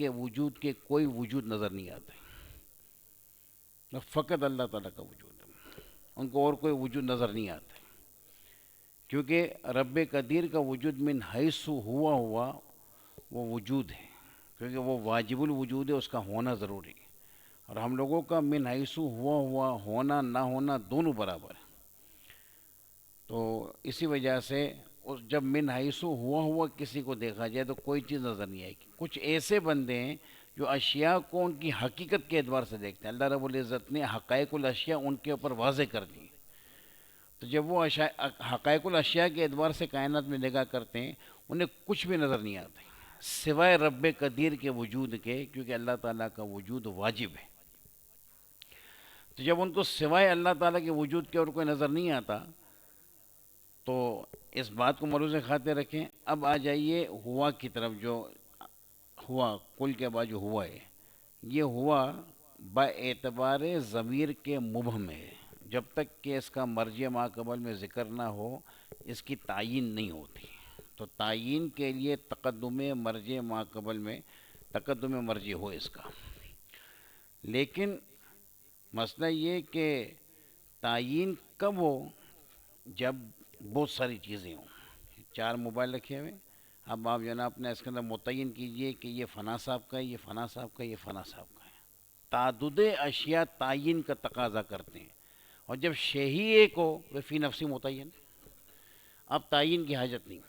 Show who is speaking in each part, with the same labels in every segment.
Speaker 1: کے وجود کے کوئی وجود نظر نہیں آتے، فقط اللہ تعالیٰ کا وجود ہے، ان کو اور کوئی وجود نظر نہیں آتا، کیونکہ رب قدیر کا وجود من حیث ہوا وہ وجود ہے، کیونکہ وہ واجب الوجود ہے، اس کا ہونا ضروری ہے، اور ہم لوگوں کا من حیث ہوا ہونا نہ ہونا دونوں برابر ہے، تو اسی وجہ سے جب من حیث ہوا کسی کو دیکھا جائے تو کوئی چیز نظر نہیں آئے گی۔ کچھ ایسے بندے ہیں جو اشیاء کو ان کی حقیقت کے اعتبار سے دیکھتے ہیں، اللہ رب العزت نے حقائق الاشیاء ان کے اوپر واضح کر دی، تو جب وہ حقائق الاشیاء کے اعتبار سے کائنات میں نگاہ کرتے ہیں انہیں کچھ بھی نظر نہیں آتا سوائے رب قدیر کے وجود کے، کیونکہ اللہ تعالیٰ کا وجود واجب ہے، تو جب ان کو سوائے اللہ تعالیٰ کے وجود کے اور کوئی نظر نہیں آتا تو اس بات کو ملحوظ خاطر رکھیں۔ اب آ جائیے ہوا کی طرف، جو ہوا کل کے بعد جو ہوا ہے، یہ ہوا با اعتبار ضمیر کے مبہم ہے، جب تک کہ اس کا مرجع ماقبل میں ذکر نہ ہو اس کی تعیین نہیں ہوتی، تو تعیین کے لیے تقدم مرجع ماقبل میں تقدم مرجع ہو اس کا، لیکن مسئلہ یہ کہ تعیین کب ہو؟ جب بہت ساری چیزیں ہوں، چار موبائل رکھے ہوئے، اب آپ جناب اپنے اس کے اندر متعین کیجئے کہ یہ فلاں صاحب کا ہے، یہ فلاں صاحب کا ہے، یہ فلاں صاحب کا ہے، تعدد اشیاء تعین کا تقاضا کرتے ہیں، اور جب شے ہی ایک ہو وہ فی نفسی متعین، اب تعین کی حاجت نہیں،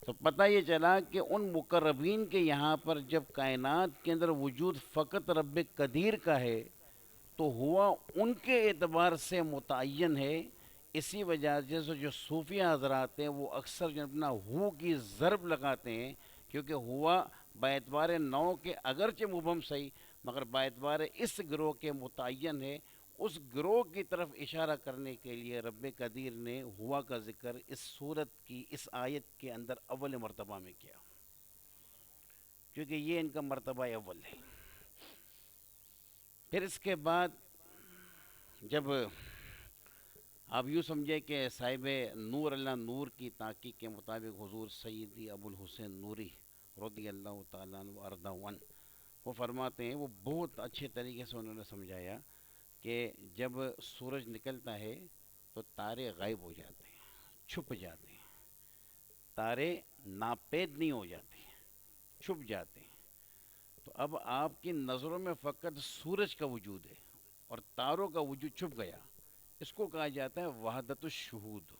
Speaker 1: تو پتہ یہ چلا کہ ان مقربین کے یہاں پر جب کائنات کے اندر وجود فقط رب قدیر کا ہے تو ہوا ان کے اعتبار سے متعین ہے، اسی وجہ سے جو صوفیہ حضرات ہیں وہ اکثر جو اپنا ہو کی ضرب لگاتے ہیں، کیونکہ ہوا باعتبار نو کے اگرچہ مبہم صحیح مگر باعتبار اس گروہ کے متعین ہے، اس گروہ کی طرف اشارہ کرنے کے لیے رب قدیر نے ہوا کا ذکر اس صورت کی اس آیت کے اندر اول مرتبہ میں کیا، کیونکہ یہ ان کا مرتبہ اول ہے۔ پھر اس کے بعد جب آپ یوں سمجھے کہ صاحب نور اللہ نور کی تحقیق کے مطابق حضور سیدی ابو الحسین نوری رضی اللہ تعالیٰ عنہ وارضہ عنہ وہ فرماتے ہیں، وہ بہت اچھے طریقے سے انہوں نے سمجھایا کہ جب سورج نکلتا ہے تو تارے غائب ہو جاتے ہیں، چھپ جاتے ہیں، تارے ناپید نہیں ہو جاتے، چھپ جاتے ہیں، تو اب آپ کی نظروں میں فقط سورج کا وجود ہے اور تاروں کا وجود چھپ گیا، اس کو کہا جاتا ہے وحدت الشہود،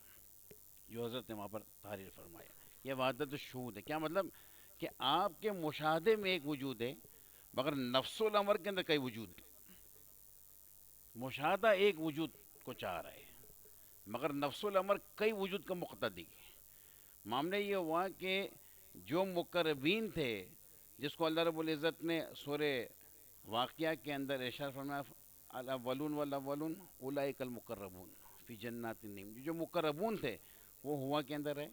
Speaker 1: جو حضرت نے وہاں پر تحریر فرمایا، یہ وحدت الشہود ہے۔ کیا مطلب؟ کہ آپ کے مشاہدے میں ایک وجود ہے مگر نفس الامر کے اندر کئی وجود ہے، مشاہدہ ایک وجود کو چاہ رہا ہے مگر نفس الامر کئی وجود کا مقتدی ہے۔ معاملہ یہ ہوا کہ جو مقربین تھے جس کو اللہ رب العزت نے سورہ واقعہ کے اندر ارشاد فرمایا الاولون والاولون اولئک المقربون فی جنات النعیم، جو مقربون تھے وہ ہوا کے اندر ہے،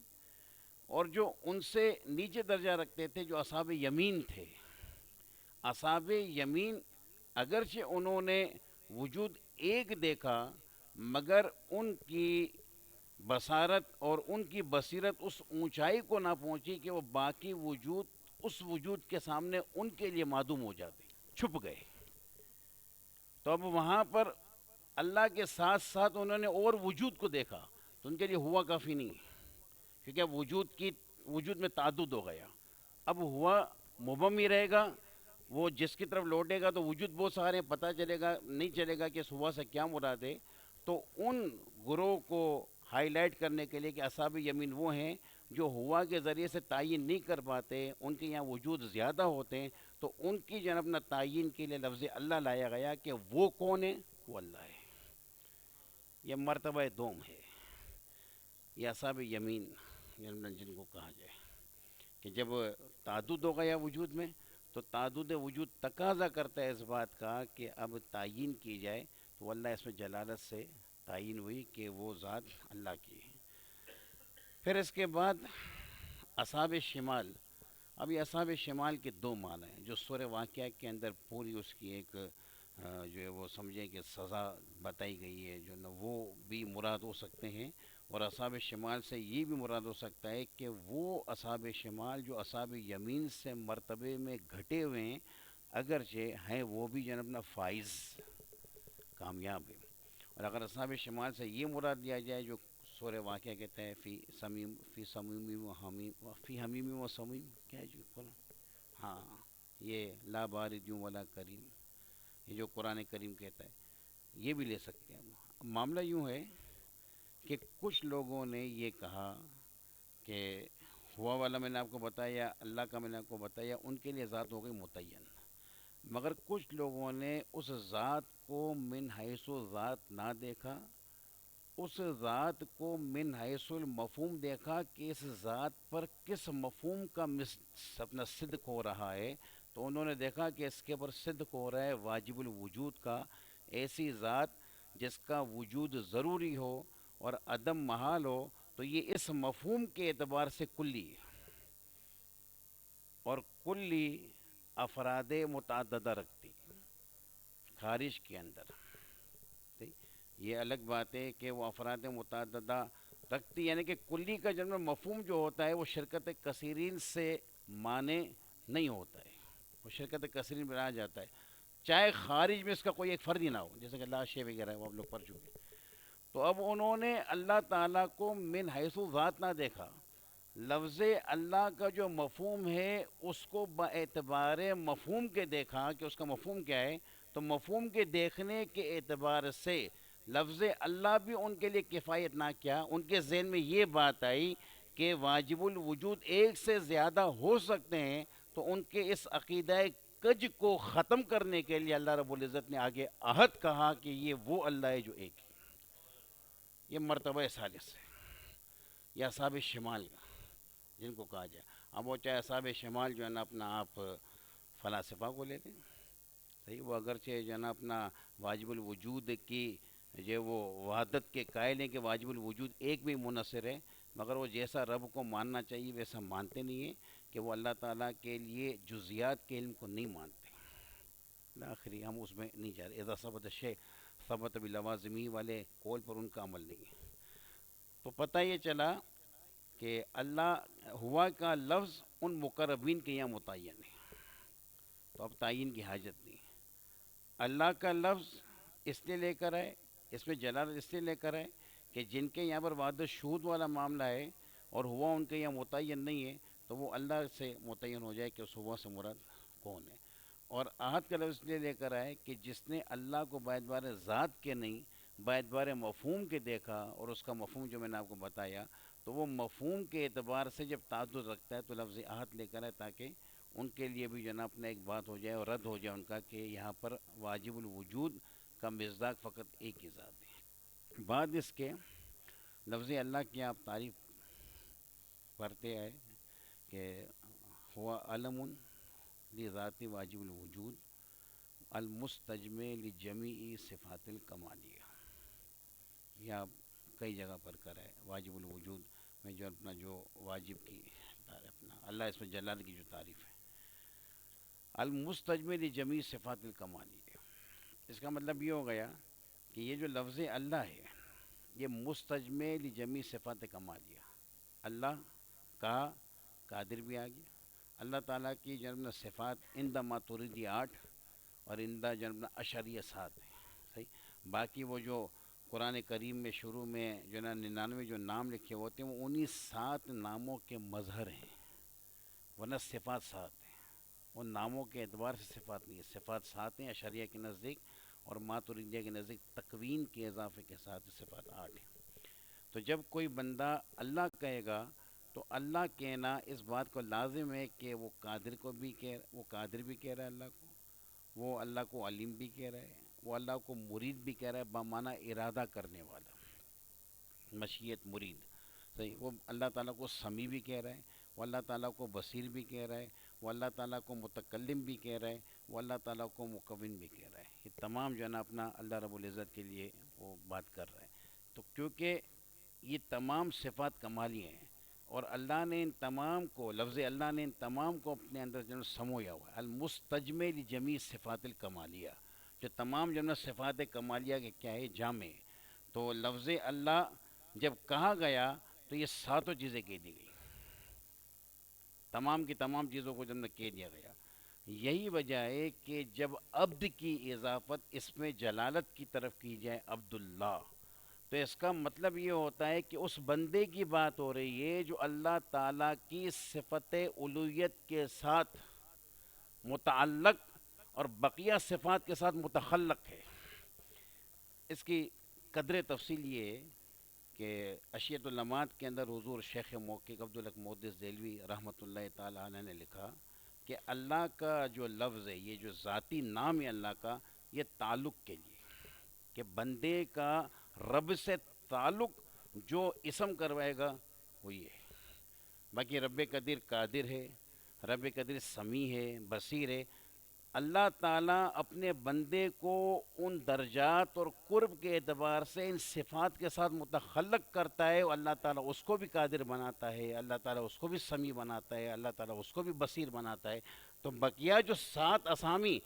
Speaker 1: اور جو ان سے نیچے درجہ رکھتے تھے جو اصحاب یمین تھے، اصحاب یمین اگرچہ انہوں نے وجود ایک دیکھا مگر ان کی بصارت اور ان کی بصیرت اس اونچائی کو نہ پہنچی کہ وہ باقی وجود اس وجود کے سامنے ان کے لیے معدوم ہو جاتے، چھپ گئے، تو اب وہاں پر اللہ کے ساتھ ساتھ انہوں نے اور وجود کو دیکھا تو ان کے لیے ہوا کافی نہیں، کیونکہ اب وجود میں تعدد ہو گیا، اب ہوا مبہم ہی رہے گا، وہ جس کی طرف لوٹے گا تو وجود بہت سارے ہیں، پتہ چلے گا نہیں چلے گا کہ اس ہوا سے کیا مراد ہے، تو ان گروہ کو ہائی لائٹ کرنے کے لیے کہ اصحاب یمین وہ ہیں جو ہوا کے ذریعے سے تعین نہیں کر پاتے، ان کے یہاں وجود زیادہ ہوتے ہیں، تو ان کی جناب اپنا تعین کے لیے لفظ اللہ لایا گیا کہ وہ کون ہے؟ وہ اللہ ہے، یہ مرتبہ دوم ہے، یہ اصحاب یمین جن کو کہا جائے کہ جب تعدد ہو گیا وجود میں تو تعدد وجود تقاضا کرتا ہے اس بات کا کہ اب تعین کی جائے، تو اللہ اس میں جلالت سے تعین ہوئی کہ وہ ذات اللہ کی ہے۔ پھر اس کے بعد اصحاب شمال، اب یہ اصحاب شمال کے دو معنی ہیں جو سورہ واقعہ کے اندر پوری اس کی ایک جو ہے وہ سمجھیں کہ سزا بتائی گئی ہے، جو نہ وہ بھی مراد ہو سکتے ہیں اور اصحاب شمال سے یہ بھی مراد ہو سکتا ہے کہ وہ اصحاب شمال جو اصحاب یمین سے مرتبے میں گھٹے ہوئے ہیں، اگرچہ ہیں وہ بھی جو ہے اپنا فائز کامیاب ہے۔ اور اگر اصحاب شمال سے یہ مراد لیا جائے جو سورہ واقعہ کہتا ہے فی سمیم و حمیم فی حمیم و سمیم، کیا ہے جو قرآن، ہاں یہ لا بارد ولا کریم، یہ جو قرآن کریم کہتا ہے، یہ بھی لے سکتے ہیں ہم۔ اب معاملہ یوں ہے کہ کچھ لوگوں نے یہ کہا کہ ہوا والا میں نے آپ کو بتایا، اللہ کا میں نے آپ کو بتایا، ان کے لیے ذات ہو گئی متعین، مگر کچھ لوگوں نے اس ذات کو من حیث ذات نہ دیکھا، اس ذات کو من حیث المفہوم دیکھا کہ اس ذات پر کس مفہوم کا اپنا صدق ہو رہا ہے، تو انہوں نے دیکھا کہ اس کے اوپر صدق ہو رہا ہے واجب الوجود کا، ایسی ذات جس کا وجود ضروری ہو اور عدم محال ہو، تو یہ اس مفہوم کے اعتبار سے کلی ہے، اور کلی افراد متعددہ رکھتی خارج کے اندر، یہ الگ بات ہے کہ وہ افراد متعددہ رکھتی، یعنی کہ کلی کا جنرل مفہوم جو ہوتا ہے وہ شرکت کثیرین سے معنی نہیں ہوتا ہے، وہ شرکت کثیرین میں آ جاتا ہے، چاہے خارج میں اس کا کوئی ایک فرد ہی نہ ہو، جیسے کہ لا شے وغیرہ ہے وہ آپ لوگ پڑھ چکے ہیں۔ تو اب انہوں نے اللہ تعالیٰ کو من حیث ذات نہ دیکھا، لفظ اللہ کا جو مفہوم ہے اس کو باعتبار مفہوم کے دیکھا کہ اس کا مفہوم کیا ہے، تو مفہوم کے دیکھنے کے اعتبار سے لفظ اللہ بھی ان کے لیے کفایت نہ کیا، ان کے ذہن میں یہ بات آئی کہ واجب الوجود ایک سے زیادہ ہو سکتے ہیں، تو ان کے اس عقیدہ کج کو ختم کرنے کے لیے اللہ رب العزت نے آگے عہد کہا کہ یہ وہ اللہ ہے جو ایک ہے، یہ مرتبہ ثالث ہے، یا اصحاب شمال کا جن کو کہا جائے۔ اب وہ چاہے اصحاب شمال جو ہے نا اپنا آپ فلاسفہ کو لیتے ہیں، صحیح، وہ اگرچہ جو ہے نا اپنا واجب الوجود کی جو وہ وحدت کے قائل ہیں کہ واجب الوجود ایک بھی منحصر ہے، مگر وہ جیسا رب کو ماننا چاہیے ویسا مانتے نہیں ہیں، کہ وہ اللہ تعالیٰ کے لیے جزیات کے علم کو نہیں مانتے، آخری ہم اس میں نہیں جا رہے، اذا ثبت الشیء ثبت بلوازمی والے قول پر ان کا عمل نہیں ہے۔ تو پتہ یہ چلا کہ اللہ ہوا کا لفظ ان مقربین کے یہاں متعین ہے، تو اب تعین کی حاجت نہیں ہے۔ اللہ کا لفظ اس لیے لے کر آئے، اس میں جلالت اس لیے لے کر آئے کہ جن کے یہاں پر وعدہ شہود والا معاملہ ہے اور ہوا ان کے یہاں متعین نہیں ہے، تو وہ اللہ سے متعین ہو جائے کہ اس ہوا سے مراد کون ہے۔ اور عہد کا لفظ اس لیے لے کر آئے کہ جس نے اللہ کو باعتبار ذات کے نہیں باعتبار مفہوم کے دیکھا، اور اس کا مفہوم جو میں نے آپ کو بتایا، تو وہ مفہوم کے اعتبار سے جب تعدد رکھتا ہے تو لفظ عہد لے کر آئے تاکہ ان کے لیے بھی جناب اپنا ایک بات ہو جائے اور رد ہو جائے ان کا کہ یہاں پر واجب الوجود کا مصداق فقط ایک ہی ذات ہے۔ بعد اس کے لفظ اللہ کی آپ تعریف پڑھتے آئے کہ ہوا علم لذات واجب الوجود المستجمع لجمیع صفات الکمالیہ، یہ آپ کئی جگہ پر کرا ہے، واجب الوجود میں جو اپنا جو واجب کی اپنا اللہ اس میں جلال کی جو تعریف ہے، المستجمع لجمیع صفات الکمالیہ، اس کا مطلب یہ ہو گیا کہ یہ جو لفظ اللہ ہے یہ مستجمع لجمیع صفات کمالیہ، اللہ کا قادر بھی آ گیا، اللہ تعالیٰ کی جنب صفات اندہ ماتوریدی 8 اور اندہ جنب اشریہ 7 ہے، صحیح، باقی وہ جو قرآن کریم میں شروع میں جو نا 99 جو نام لکھے ہوتے ہیں وہ انہی 7 ناموں کے مظہر ہیں، ورنہ صفات 7 ہیں، ان ناموں کے اعتبار سے صفات نہیں ہے، صفات 7 ہیں اشریہ کے نزدیک، اور ماتوریدیہ کے نزدیک تکوین کے اضافے کے ساتھ صفات 8 ہیں۔ تو جب کوئی بندہ اللہ کہے گا تو اللہ کہنا اس بات کو لازم ہے کہ وہ قادر کو بھی وہ قادر بھی کہہ رہا ہے اللہ کو، وہ اللہ کو علیم بھی کہہ رہا ہے، وہ اللہ کو مرید بھی کہہ رہا ہے، بمعنی ارادہ کرنے والا، مشیت مرید، صحیح، وہ اللہ تعالیٰ کو سمیع بھی کہہ رہا ہے، وہ اللہ تعالیٰ کو بصیر بھی کہہ رہا ہے، وہ اللہ تعالیٰ کو متکلم بھی کہہ رہا ہے، وہ اللہ تعالیٰ کو مکون بھی کہہ رہا ہے، یہ تمام جو ہے نا اپنا اللہ رب العزت کے لیے وہ بات کر رہا ہے۔ تو کیونکہ یہ تمام صفات کمالیہ ہیں اور اللہ نے ان تمام کو لفظ اللہ نے ان تمام کو اپنے اندر جو سمویا ہوا ہے، المستجمع لجمیع صفات الکمالیہ، جو تمام جو ہے صفات کمالیہ کے کیا ہے جامع ہے، تو لفظ اللہ جب کہا گیا تو یہ ساتوں چیزیں کہہ دی گئی، تمام کی تمام چیزوں کو جب نہ کہہ دیا گیا۔ یہی وجہ ہے کہ جب عبد کی اضافت اس میں جلالت کی طرف کی جائے، عبداللہ، تو اس کا مطلب یہ ہوتا ہے کہ اس بندے کی بات ہو رہی ہے جو اللہ تعالیٰ کی صفت الوہیت کے ساتھ متعلق اور بقیہ صفات کے ساتھ متخلق ہے۔ اس کی قدر تفصیل یہ ہے کہ اشیت اللمات کے اندر حضور شیخ موقع عبدالحق محدث دہلوی رحمۃ اللہ تعالی علیہ نے لکھا کہ اللہ کا جو لفظ ہے، یہ جو ذاتی نام ہے اللہ کا، یہ تعلق کے لیے، کہ بندے کا رب سے تعلق جو اسم کروائے گا وہ یہ ہے۔ باقی رب قدیر قادر ہے، رب قدیر سمیع ہے، بصیر ہے۔ اللہ تعالیٰ اپنے بندے کو ان درجات اور قرب کے اعتبار سے ان صفات کے ساتھ متخلق کرتا ہے، اور اللہ تعالیٰ اس کو بھی قادر بناتا ہے، اللہ تعالیٰ اس کو بھی سمیع بناتا ہے، اللہ تعالیٰ اس کو بھی بصیر بناتا ہے۔ تو بقیہ جو 7 اسامی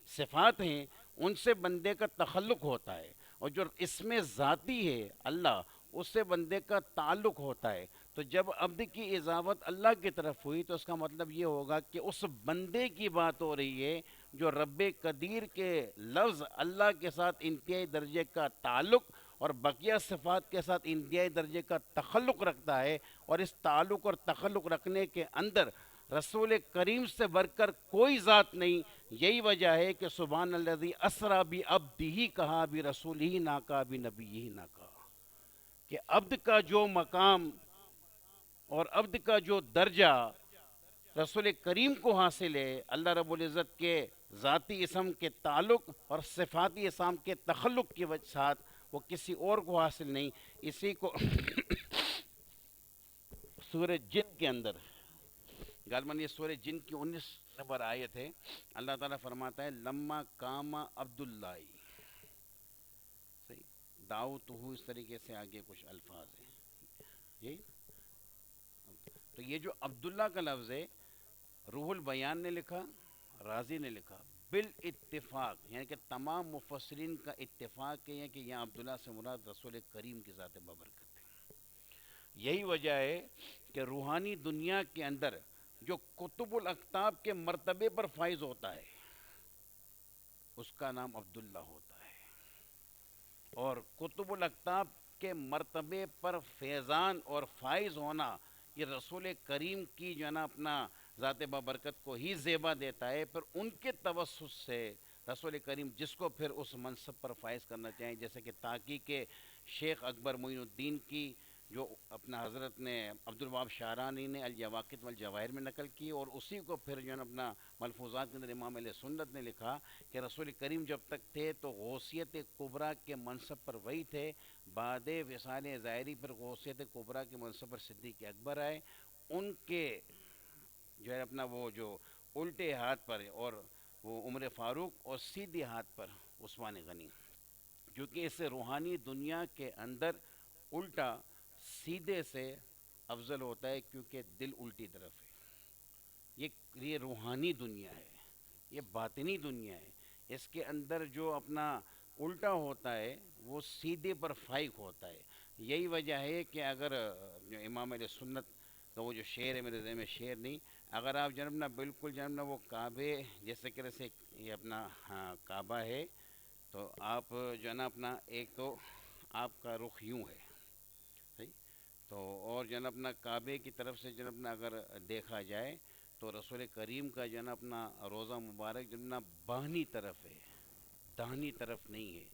Speaker 1: صفات ہیں ان سے بندے کا تخلق ہوتا ہے، اور جو اس میں ذاتی ہے اللہ، اس سے بندے کا تعلق ہوتا ہے۔ تو جب عبد کی اضافت اللہ کی طرف ہوئی تو اس کا مطلب یہ ہوگا کہ اس بندے کی بات ہو رہی ہے جو رب قدیر کے لفظ اللہ کے ساتھ انتہائی درجے کا تعلق اور بقیہ صفات کے ساتھ انتہائی درجے کا تخلق رکھتا ہے، اور اس تعلق اور تخلق رکھنے کے اندر رسول کریم سے بڑھ کر کوئی ذات نہیں۔ یہی وجہ ہے کہ سبحان الذی اسریٰ بعبدہ کہا، برسولہ نہ کہا، بنبیہ نہ کہا، کہ عبد کا جو مقام اور عبد کا جو درجہ رسول کریم کو حاصل ہے، اللہ رب العزت کے ذاتی اسم کے تعلق اور صفاتی اسم کے تخلق کی وجہ ساتھ وہ کسی اور کو حاصل نہیں۔ اسی کو سورہ جن کے اندر، غالباً یہ سورہ جن کی 19 نمبر آیت ہے، اللہ تعالیٰ فرماتا ہے لما کام عبداللہ، صحیح دعوت ہو، اس طریقے سے آگے کچھ الفاظ ہیں یہ۔ تو یہ جو عبداللہ کا لفظ ہے، روح البیان نے لکھا، رازی نے لکھا بالاتفاق، یعنی کہ تمام مفسرین کا اتفاق ہے کہ یہاں عبداللہ سے مراد رسول کریم کی ذات بابرکت ہے۔ یہی وجہ ہے کہ روحانی دنیا کے اندر جو قطب الاقطاب کے مرتبے پر فائز ہوتا ہے اس کا نام عبداللہ ہوتا ہے، اور قطب الاقطاب کے مرتبے پر فیضان اور فائز ہونا یہ رسول کریم کی جو ہے نا اپنا ذات بابرکت کو ہی زیبا دیتا ہے۔ پر ان کے توسط سے رسول کریم جس کو پھر اس منصب پر فائز کرنا چاہیں، جیسے کہ تحقیق شیخ اکبر معین الدین کی جو اپنا حضرت نے عبد الوہاب شعرانی نے الجواقت والجواہر میں نقل کی، اور اسی کو پھر جو ہے نا اپنا ملفوظات کے اندر امام اہل سنت نے لکھا کہ رسول کریم جب تک تھے تو غوثیت کبریٰ کے منصب پر وہی تھے، بعد وصال ظاہری پر غوثیت کبریٰ کے منصب پر صدیق اکبر آئے، ان کے جو ہے اپنا وہ جو الٹے ہاتھ پر اور وہ عمر فاروق، اور سیدھے ہاتھ پر عثمان غنی، کیونکہ اس سے روحانی دنیا کے اندر الٹا سیدھے سے افضل ہوتا ہے، کیونکہ دل الٹی طرف ہے۔ یہ روحانی دنیا ہے، یہ باطنی دنیا ہے، اس کے اندر جو اپنا الٹا ہوتا ہے وہ سیدھے پر فائق ہوتا ہے۔ یہی وجہ ہے کہ اگر جو امام علیہ سنت کا وہ جو شعر ہے، میرے ذہن میں شعر نہیں، اگر آپ جناب نا بالکل جناب نا وہ کعبے جیسے کہ سے یہ اپنا کعبہ ہے، تو آپ جو ہے نا اپنا ایک تو آپ کا رخ یوں ہے، صحیح، تو اور جو ہے نا اپنا کعبے کی طرف سے جناب نا اگر دیکھا جائے تو رسول کریم کا جو ہے نا اپنا روزہ مبارک جو ہے نا بانی طرف ہے، داہنی طرف نہیں ہے۔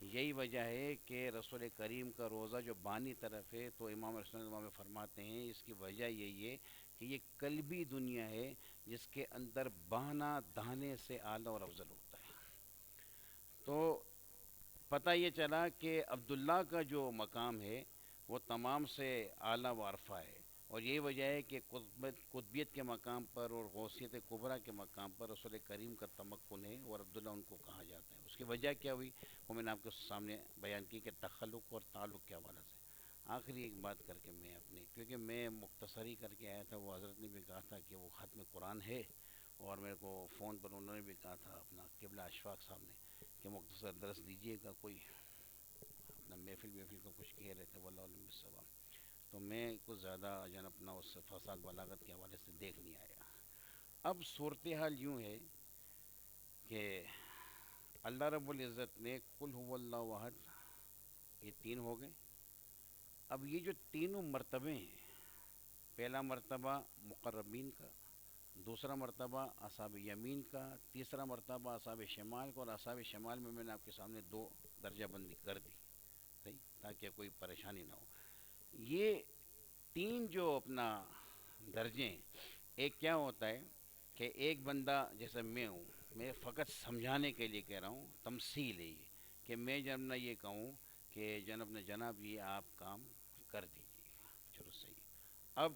Speaker 1: یہی وجہ ہے کہ رسول کریم کا روزہ جو بانی طرف ہے، تو امام رسول اللہ فرماتے ہیں اس کی وجہ یہی ہے کہ یہ قلبی دنیا ہے جس کے اندر بانا داہنے سے اعلیٰ اور افضل ہوتا ہے۔ تو پتہ یہ چلا کہ عبداللہ کا جو مقام ہے وہ تمام سے اعلیٰ و عرفہ ہے، اور یہی وجہ ہے کہ قطبیت کے مقام پر اور غوثیت کبریٰ کے مقام پر رسول کریم کا تمکن ہے، اور عبداللہ ان کو کہا جاتا ہے۔ اس کی وجہ کیا ہوئی وہ میں نے آپ کے سامنے بیان کی کہ تخلق اور تعلق کے حوالے سے۔ آخری ایک بات کر کے میں اپنے، کیونکہ میں مختصری کر کے آیا تھا، وہ حضرت نے بھی کہا تھا کہ وہ ختم قرآن ہے، اور میرے کو فون پر انہوں نے بھی کہا تھا اپنا قبلہ اشفاق صاحب نے کہ مختصر درس دیجیے گا کوئی اپنا محفل کا کچھ کہہ رہے تھے، واللہ علم بالصواب. تو میں کچھ زیادہ اپنا اس فصاحت بلاغت کے حوالے سے دیکھ نہیں آیا. اب صورتحال یوں ہے کہ اللہ رب العزت نے قل هو اللہ احد، یہ تین ہو گئے. اب یہ جو تینوں مرتبے ہیں، پہلا مرتبہ مقربین کا، دوسرا مرتبہ اصحاب یمین کا، تیسرا مرتبہ اصحاب شمال کا، اور اصحاب شمال میں نے آپ کے سامنے دو درجہ بندی کر دی، صحیح، تاکہ کوئی پریشانی نہ ہو. یہ تین جو اپنا درجے ہیں، ایک کیا ہوتا ہے کہ ایک بندہ جیسے میں ہوں، میں فقط سمجھانے کے لیے کہہ رہا ہوں، تمثیل ہے یہ، کہ میں جب نہ یہ کہوں کہ جناب یہ آپ کام کر دیجیے، چلو صحیح. اب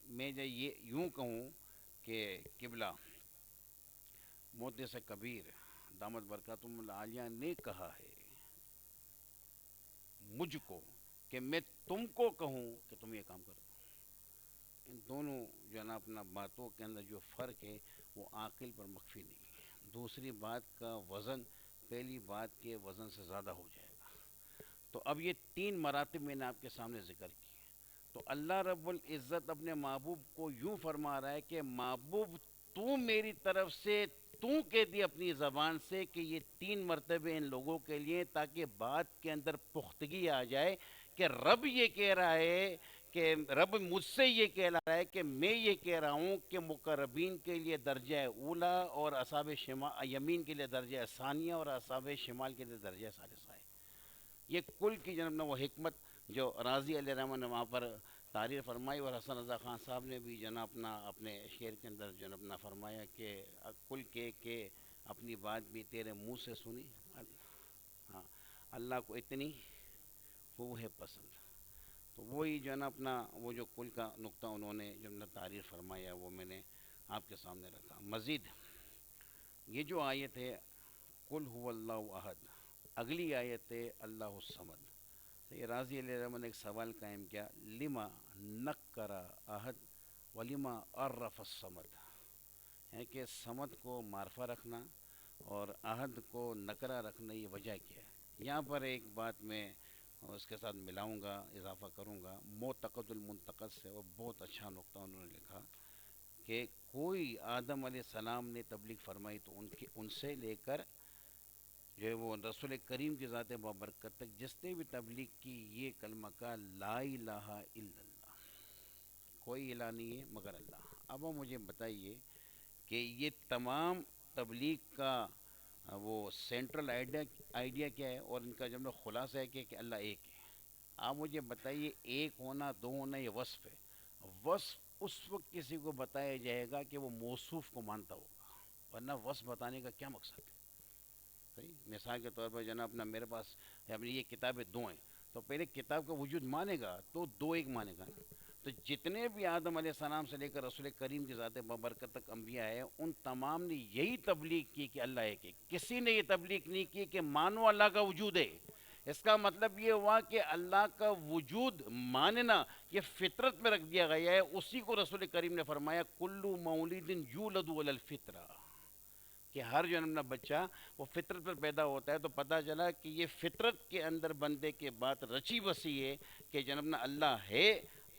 Speaker 1: میں جب یہ یوں کہوں کہ قبلہ محدث کبیر دامت برکاتہم العالیہ نے کہا ہے مجھ کو کہ میں تم کو کہوں کہ تم یہ کام کرو، ان دونوں اپنا باتوں کے اندر جو فرق ہے وہ عاقل پر مخفی نہیں ہے. دوسری بات کا وزن پہلی بات کے وزن سے زیادہ ہو جائے گا. تو اب یہ تین مراتب میں نے آپ کے سامنے ذکر کی. تو اللہ رب العزت اپنے محبوب کو یوں فرما رہا ہے کہ محبوب تو میری طرف سے تو کہہ دی اپنی زبان سے کہ یہ تین مرتبے ان لوگوں کے لیے، تاکہ بات کے اندر پختگی آ جائے کہ رب یہ کہہ رہا ہے، کہ رب مجھ سے یہ کہہ رہا ہے کہ میں یہ کہہ رہا ہوں کہ مقربین کے لیے درجہ اولا، اور اصحاب یمین کے لیے درجہ ثانیہ، اور اصحاب شمال کے لیے درجہ ثالثہ ہے. یہ کل کی جناب وہ حکمت جو راضی علیہ الرحمٰن نے وہاں پر تعریر فرمائی، اور حسن رضا خان صاحب نے بھی اپنے شعر کے اندر فرمایا کہ کل کہ اپنی بات بھی تیرے منہ سے سنی. ہاں، اللہ کو اتنی وہ ہے پسند. تو وہی وہ جو کل کا نقطہ انہوں نے تعریر فرمایا وہ میں نے آپ کے سامنے رکھا. مزید یہ جو آیت ہے قل هو اللہ احد، اگلی آیت ہے اللہ الصمد. تو یہ راضی علیہ الرحمٰن نے ایک سوال قائم کیا، لما نکرا احد ولما عرف الصمد، ہے کہ صمد کو معرفہ رکھنا اور احد کو نکرہ رکھنا، یہ وجہ کیا ہے؟ یہاں پر ایک بات میں اس کے ساتھ ملاؤں گا، اضافہ کروں گا. معتقد المنتقد سے وہ بہت اچھا نقطہ انہوں نے لکھا کہ کوئی آدم علیہ السلام نے تبلیغ فرمائی تو ان سے لے کر جو وہ رسول کریم کی ذات بابرکت تک جس نے بھی تبلیغ کی، یہ کلمہ کا لا الہ الا اللہ، کوئی الہ نہیں ہے مگر اللہ. اب مجھے بتائیے کہ یہ تمام تبلیغ کا وہ سینٹرل آئیڈیا کیا ہے، اور ان کا خلاصہ ہے کہ اللہ ایک ہے. آپ مجھے بتائیے، ایک ہونا دو ہونا یہ وصف ہے. وصف اس وقت کسی کو بتایا جائے گا کہ وہ موصوف کو مانتا ہوگا، ورنہ وصف بتانے کا کیا مقصد ہے؟ صحیح، مثال کے طور پر اپنا میرے پاس اپنی یہ کتابیں دو ہیں، تو پہلے کتاب کا وجود مانے گا تو دو ایک مانے گا. تو جتنے بھی آدم علیہ السلام سے لے کر رسول کریم کی ذات بابرکت تک انبیاء ہے، ان تمام نے یہی تبلیغ کی کہ اللہ ایک ہے. کسی نے یہ تبلیغ نہیں کی کہ مانو اللہ کا وجود ہے. اس کا مطلب یہ ہوا کہ اللہ کا وجود ماننا یہ فطرت میں رکھ دیا گیا ہے. اسی کو رسول کریم نے فرمایا کلو مولود یولد علی الفطرہ، کہ ہر جو بچہ وہ فطرت پر پیدا ہوتا ہے. تو پتہ چلا کہ یہ فطرت کے اندر بندے کے بات رچی بسی ہے کہ اللہ ہے.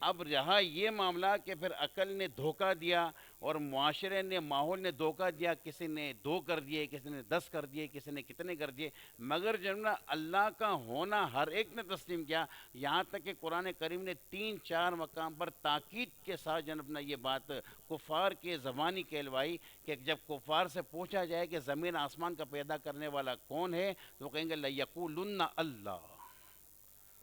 Speaker 1: اب رہا یہ معاملہ کہ پھر عقل نے دھوکہ دیا اور معاشرے نے، ماحول نے دھوکہ دیا، کسی نے 2 کر دیے، کسی نے 10 کر دیے، کسی نے کتنے کر دیے، مگر اللہ کا ہونا ہر ایک نے تسلیم کیا. یہاں تک کہ قرآن کریم نے 3-4 مقام پر تاکید کے ساتھ یہ بات کفار کے زبانی کہلوائی کہ جب کفار سے پوچھا جائے کہ زمین آسمان کا پیدا کرنے والا کون ہے، تو وہ کہیں گے لَيَقُولُنَّ اللہ،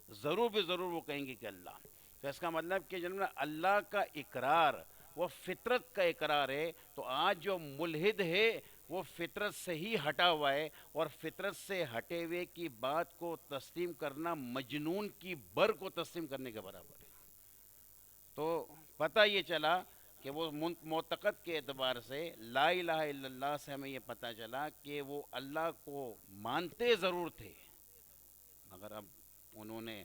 Speaker 1: ضرور بھی ضرور وہ کہیں گے کہ اللہ. تو اس کا مطلب کہ اللہ کا اقرار وہ فطرت کا اقرار ہے. تو آج جو ملحد ہے وہ فطرت سے ہی ہٹا ہوا ہے، اور فطرت سے ہٹے ہوئے کی بات کو تسلیم کرنا مجنون کی بر کو تسلیم کرنے کے برابر ہے. تو پتہ یہ چلا کہ وہ معتقد کے اعتبار سے لا الہ الا اللہ سے ہمیں یہ پتہ چلا کہ وہ اللہ کو مانتے ضرور تھے، مگر اب انہوں نے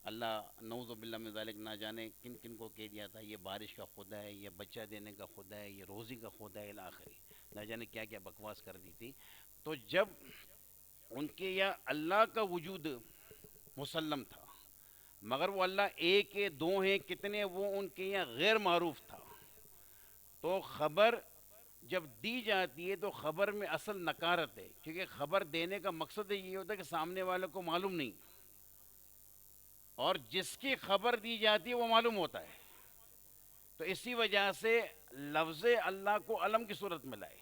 Speaker 1: اللہ نعوذ باللہ من ذالک نہ جانے کن کن کو کہہ دیا تھا یہ بارش کا خدا ہے، یہ بچہ دینے کا خدا ہے، یہ روزی کا خدا ہے، الاخری نہ جانے کیا کیا بکواس کر دی تھی. تو جب ان کے یا اللہ کا وجود مسلم تھا، مگر وہ اللہ ایک ہے، دو ہیں، کتنے، وہ ان کے یہاں غیر معروف تھا۔ تو خبر جب دی جاتی ہے تو خبر میں اصل نکارت ہے، کیونکہ خبر دینے کا مقصد یہ ہوتا ہے کہ سامنے والوں کو معلوم نہیں، اور جس کی خبر دی جاتی ہے وہ معلوم ہوتا ہے۔ تو اسی وجہ سے لفظ اللہ کو علم کی صورت میں لائے،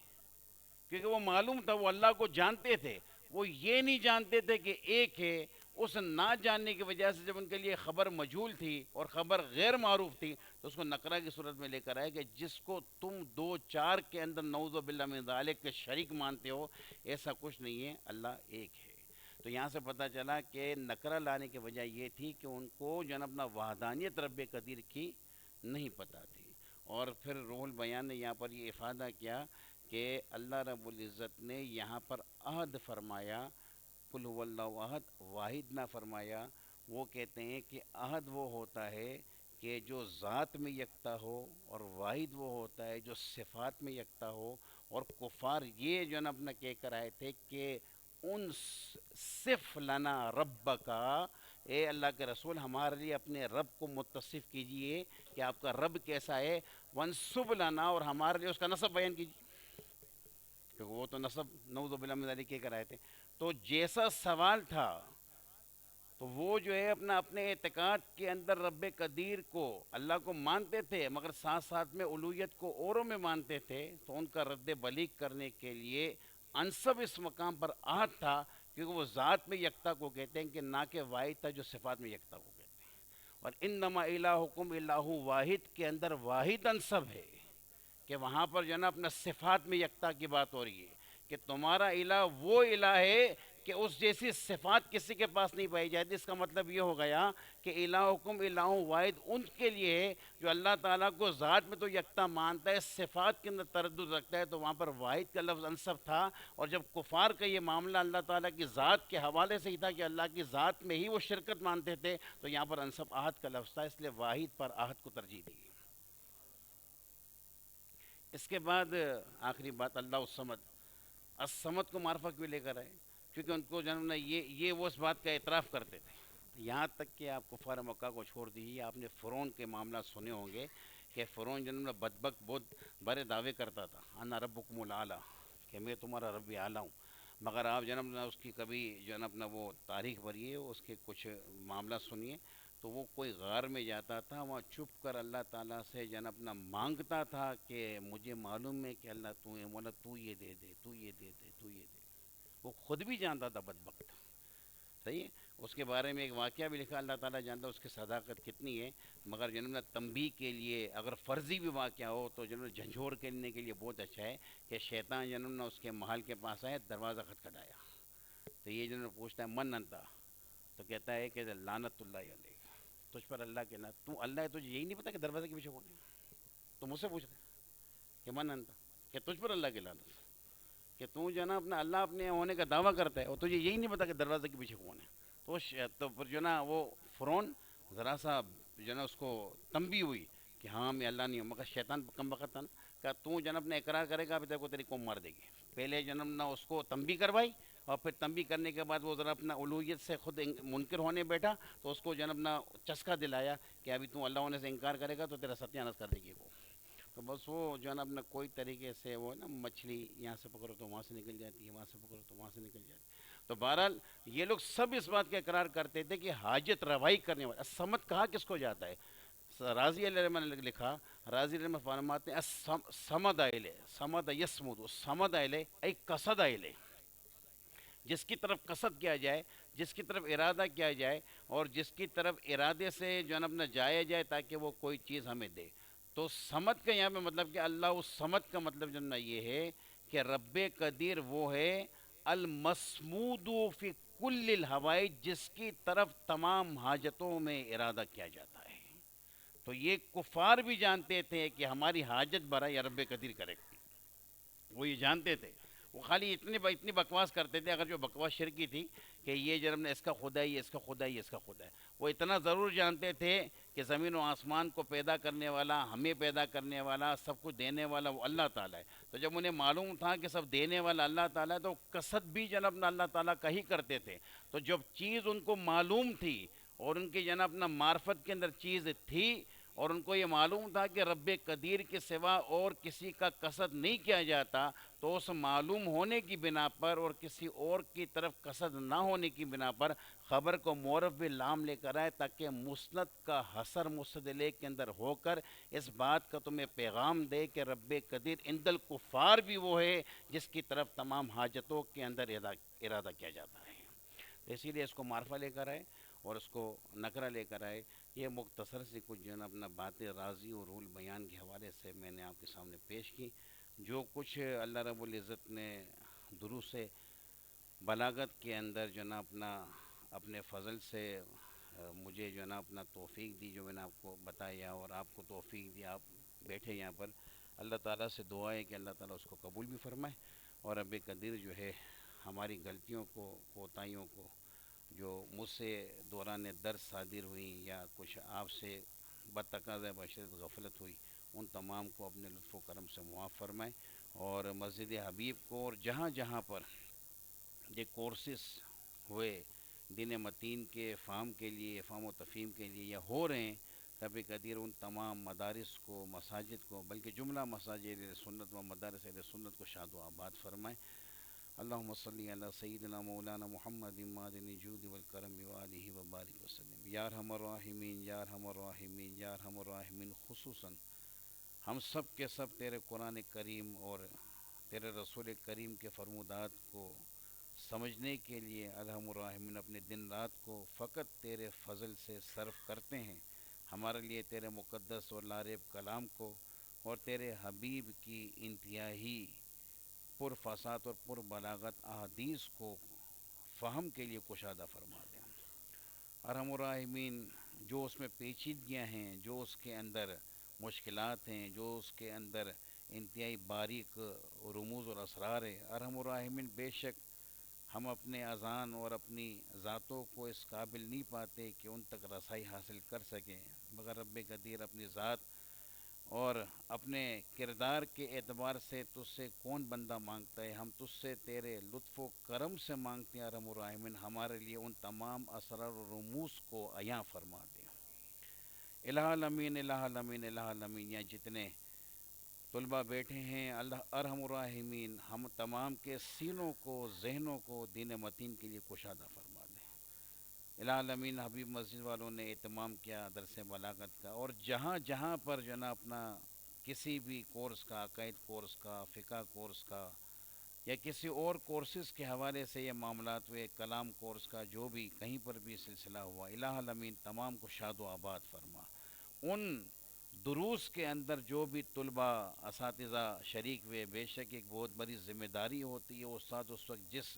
Speaker 1: کیونکہ وہ معلوم تھا، وہ اللہ کو جانتے تھے، وہ یہ نہیں جانتے تھے کہ ایک ہے۔ اس نہ جاننے کی وجہ سے جب ان کے لیے خبر مجہول تھی اور خبر غیر معروف تھی تو اس کو نقرہ کی صورت میں لے کر آئے کہ جس کو تم دو چار کے اندر نعوذ باللہ من ذالک کے شریک مانتے ہو، ایسا کچھ نہیں ہے، اللہ ایک ہے۔ تو یہاں سے پتہ چلا کہ نکرہ لانے کی وجہ یہ تھی کہ ان کو جو ہے نا اپنا وحدانیت رب قدیر کی نہیں پتہ تھی۔ اور پھر روح البیان نے یہاں پر یہ افادہ کیا کہ اللہ رب العزت نے یہاں پر عہد فرمایا، قل هو اللہ احد، واحد نہ فرمایا۔ وہ کہتے ہیں کہ عہد وہ ہوتا ہے کہ جو ذات میں یکتا ہو، اور واحد وہ ہوتا ہے جو صفات میں یکتا ہو۔ اور کفار یہ جو ہے نا اپنا کہہ کر آئے تھے کہ ان صف لنا ربکا، اے اللہ کے رسول ہمارے لیے اپنے رب کو متصف کیجئے کہ آپ کا رب کیسا ہے، ونسب لنا، اور ہمارے لیے اس کا نسب بیان کیجیے، کیونکہ وہ تو نسب نعوذ باللہ من ذالک کہہ کر آئے تھے۔ تو جیسا سوال تھا تو وہ جو ہے اپنے اعتقاد کے اندر رب قدیر کو، اللہ کو مانتے تھے، مگر ساتھ ساتھ میں الوہیت کو اوروں میں مانتے تھے۔ تو ان کا رد بلیغ کرنے کے لیے انصب اس مقام پر عہد تھا، کیونکہ وہ ذات میں یکتا کو کہتے ہیں کہ نہ کہ واحد تھا جو صفات میں یکتا کو کہتے ہیں۔ اور انما الہکم الہ واحد کے اندر واحد انصب ہے، کہ وہاں پر جو ہے نا اپنا صفات میں یکتا کی بات ہو رہی ہے کہ تمہارا الہ وہ الہ ہے کہ اس جیسی صفات کسی کے پاس نہیں پائی جاتی۔ اس کا مطلب یہ ہو گیا کہ الہکم الہ واحد ان کے لیے ہے جو اللہ تعالیٰ کو ذات میں تو یکتا مانتا ہے، صفات کے اندر تردد رکھتا ہے، تو وہاں پر واحد کا لفظ انصب تھا۔ اور جب کفار کا یہ معاملہ اللہ تعالیٰ کی ذات کے حوالے سے ہی تھا کہ اللہ کی ذات میں ہی وہ شرکت مانتے تھے، تو یہاں پر انصب عہد کا لفظ تھا، اس لیے واحد پر عہد کو ترجیح دی۔ اس کے بعد آخری بات اللہ الصمد، الصمد کو معرفہ کیوں لے کر آئے؟ کیونکہ ان کو جنم نے یہ وہ اس بات کا اعتراف کرتے تھے، یہاں تک کہ آپ کفار مکہ کو چھوڑ دیجیے، آپ نے فرعون کے معاملات سنے ہوں گے کہ فرعون جنم نے بدبخت بہت بڑے دعوے کرتا تھا، انا ربکم الاعلیٰ، کہ میں تمہارا رب اعلیٰ ہوں، مگر آپ جنم نے اس کی کبھی جو ہے نا وہ تاریخ بھریے، اس کے کچھ معاملات سنیے، تو وہ کوئی غار میں جاتا تھا، وہاں چھپ کر اللہ تعالیٰ سے جن اپنا مانگتا تھا کہ مجھے معلوم ہے کہ اللہ تو ہے مولا، تو یہ دے دے، تو یہ دے دے، تو یہ دے دے۔ وہ خود بھی جانتا تھا بدبخت، صحیح ہے، اس کے بارے میں ایک واقعہ بھی لکھا، اللہ تعالیٰ جانتا اس کی صداقت کتنی ہے، مگر جنہوں نے تنبیہ کے لیے اگر فرضی بھی واقعہ ہو تو جنہوں نے جھنجھوڑ کرنے کے لیے بہت اچھا ہے کہ شیطان جنہوں نے اس کے محل کے پاس آئے، دروازہ کھٹکھٹایا، تو یہ جنہوں نے پوچھتا ہے من انتا، تو کہتا ہے کہ لعنت اللہ علیہ، تجھ پر اللہ کے لعنت، تو اللہ ہے، تجھے یہی نہیں پتا کہ دروازے کے پیچھے کون ہے؟ تو مجھ سے پوچھ رہے کہ من انتا، کہ تجھ پر اللہ کی لعنت، کہ تو جو ہے نا اپنا اللہ اپنے ہونے کا دعویٰ کرتا ہے اور تجھے یہی نہیں پتا کہ دروازے کے پیچھے کون ہے۔ تو پھر جو ہے نا وہ فرعون ذرا سا جو ہے نا اس کو تنبیہ ہوئی کہ ہاں میں اللہ نہیں ہوں، مگر شیطان کم وقت تھا نا، کہ تو جو ہے نا اپنا اقرار کرے گا پھر کو تیری قوم مار دے گی۔ پہلے جنم نہ اس کو تنبیہ کروائی، اور پھر تنبیہ کرنے کے بعد وہ ذرا اپنا الوہیت سے خود منکر ہونے بیٹھا، تو اس کو جنم نہ چسکا دلایا کہ ابھی تو اللہ ہونے سے انکار کرے گا تو تیرا ستیاناش کر دے گی وہ۔ تو بس وہ جو ہے نا اپنا کوئی طریقے سے وہ نا مچھلی یہاں سے پکڑو تو وہاں سے نکل جاتی ہے، وہاں سے پکڑو تو وہاں سے نکل جاتی ہے۔ تو بہرحال یہ لوگ سب اس بات کا اقرار کرتے تھے کہ حاجت روائی کرنے والا، الصمد کہا کس کو جاتا ہے؟ راضی علیہ رحمہ نے لکھا، راضی علیہ فرماتے ہیں سمد ایلے، سمد یسمد، سمد ایلے ای قصد ایلے، جس کی طرف قصد کیا جائے، جس کی طرف ارادہ کیا جائے، اور جس کی طرف ارادے سے جو ہے نا اپنا جایا جائے تاکہ وہ کوئی چیز ہمیں دے۔ تو سمد کا یہاں پہ مطلب کہ اللہ اس سمد کا مطلب جو نا یہ ہے کہ رب قدیر وہ ہے المسمود فی کل الحوائج، جس کی طرف تمام حاجتوں میں ارادہ کیا جاتا ہے۔ تو یہ کفار بھی جانتے تھے کہ ہماری حاجت برا یا رب قدیر کرے گا، وہ یہ جانتے تھے، وہ خالی اتنی بکواس کرتے تھے، اگر جو بکواس شرکی تھی کہ یہ جناب نے اس کا خدا ہے، یہ اس کا خدا ہے، یہ اس کا خدا ہے، وہ اتنا ضرور جانتے تھے کہ زمین و آسمان کو پیدا کرنے والا، ہمیں پیدا کرنے والا، سب کچھ دینے والا وہ اللہ تعالیٰ ہے۔ تو جب انہیں معلوم تھا کہ سب دینے والا اللہ تعالیٰ ہے تو قصد بھی جناب نہ اللہ تعالیٰ کا ہی کرتے تھے۔ تو جب چیز ان کو معلوم تھی اور ان کی جناب اپنا معرفت کے اندر چیز تھی، اور ان کو یہ معلوم تھا کہ رب قدیر کے سوا اور کسی کا قصد نہیں کیا جاتا، تو اس معلوم ہونے کی بنا پر اور کسی اور کی طرف قصد نہ ہونے کی بنا پر خبر کو معرف باللام لے کر آئے، تاکہ مسند کا حسر مستدلے کے اندر ہو کر اس بات کا تمہیں پیغام دے کہ رب قدیر عند الکفار بھی وہ ہے جس کی طرف تمام حاجتوں کے اندر ارادہ کیا جاتا ہے۔ تو اسی لیے اس کو معرفہ لے کر آئے اور اس کو نکرہ لے کر آئے۔ یہ مختصر سی کچھ جو ہے نا اپنا باتیں راضی اور رول بیان کے حوالے سے میں نے آپ کے سامنے پیش کی۔ جو کچھ اللہ رب العزت نے دروس بلاغت کے اندر جو ہے نا اپنے فضل سے مجھے جو ہے نا اپنا توفیق دی، جو میں نے آپ کو بتایا اور آپ کو توفیق دی، آپ بیٹھے یہاں پر، اللہ تعالیٰ سے دعا ہے کہ اللہ تعالیٰ اس کو قبول بھی فرمائے، اور رب قدیر جو ہے ہماری غلطیوں کو، کوتاہیوں کو، جو مجھ سے دوران درس صادر ہوئی یا کچھ آپ سے بتقاضۂ بشرت غفلت ہوئی، ان تمام کو اپنے لطف و کرم سے معاف فرمائے، اور مسجد حبیب کو اور جہاں جہاں پر یہ کورسز ہوئے دین متین کے فہم کے لیے، فہم و تفہیم کے لیے یا ہو رہے ہیں، رب قدیر ان تمام مدارس کو، مساجد کو، بلکہ جملہ مساجد اہل سنت و مدارس اہل سنت کو شاد و آباد فرمائے۔ اللہم صلی علی سیدنا مولانا محمد معدن الجود والکرم وآلہ وبارک وسلم۔ یا ارحم الراحمین، یا ارحم الراحمین، یا ارحم الراحمین، خصوصاً ہم سب کے سب تیرے قرآن کریم اور تیرے رسول کریم کے فرمودات کو سمجھنے کے لیے ارحم الراحمین اپنے دن رات کو فقط تیرے فضل سے صرف کرتے ہیں۔ ہمارے لیے تیرے مقدس اور لاریب کلام کو اور تیرے حبیب کی انتہائی پر فساد اور پر بلاغت احادیث کو فہم کے لیے کشادہ فرما دیں۔ ارحم الراحمین، جو اس میں پیچیدگیاں ہیں، جو اس کے اندر مشکلات ہیں، جو اس کے اندر انتہائی باریک رموز اور اسرار ہے، ارحم الراحمین بے شک ہم اپنے اذان اور اپنی ذاتوں کو اس قابل نہیں پاتے کہ ان تک رسائی حاصل کر سکیں، مگر رب قدیر اپنی ذات اور اپنے کردار کے اعتبار سے تجھ سے کون بندہ مانگتا ہے، ہم تجھ سے تیرے لطف و کرم سے مانگتے ہیں۔ ارحم الراحمین ہمارے لیے ان تمام اسرار و رموز کو عیاں فرما دیں۔ الہ الامین، الہ الامین، الہ الامین، یہاں جتنے طلباء بیٹھے ہیں، اللہ ارحم الراحمین ہم تمام کے سینوں کو، ذہنوں کو دین متین کے لیے کشادہ فرما دیں۔ الہ الامین حبیب مسجد والوں نے اہتمام کیا درس بلاغت کا، اور جہاں جہاں پر جو ہے نا اپنا کسی بھی کورس کا، عقائد کورس کا، فقہ کورس کا یا کسی اور کورسز کے حوالے سے یہ معاملات ہوئے، کلام کورس کا، جو بھی کہیں پر بھی سلسلہ ہوا، الہ الامین تمام کو شاد و آباد فرما۔ ان دروس کے اندر جو بھی طلباء، اساتذہ شریک ہوئے، بے شک ایک بہت بڑی ذمہ داری ہوتی ہے، استاد اس وقت جس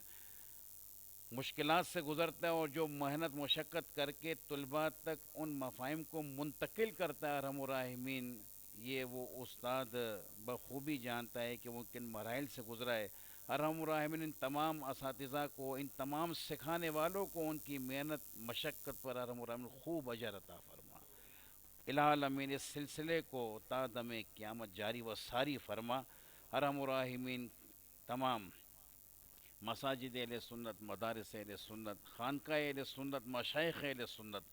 Speaker 1: مشکلات سے گزرتا ہے اور جو محنت مشقت کر کے طلباء تک ان مفاہیم کو منتقل کرتا ہے، ارحم الراحمین یہ وہ استاد بخوبی جانتا ہے کہ وہ کن مراحل سے گزرا ہے۔ ارحم الراحمین ان تمام اساتذہ کو، ان تمام سکھانے والوں کو ان کی محنت مشقت پر ارحم الراحمین خوب اجر عطا فرما۔ الہ الامین اس سلسلے کو تا دم قیامت جاری و ساری فرما۔ ارحم الراحمین تمام مساجد اہل سنت، مدارس اہل سنت، خانقاہ اہل سنت، مشائخ اہل سنت،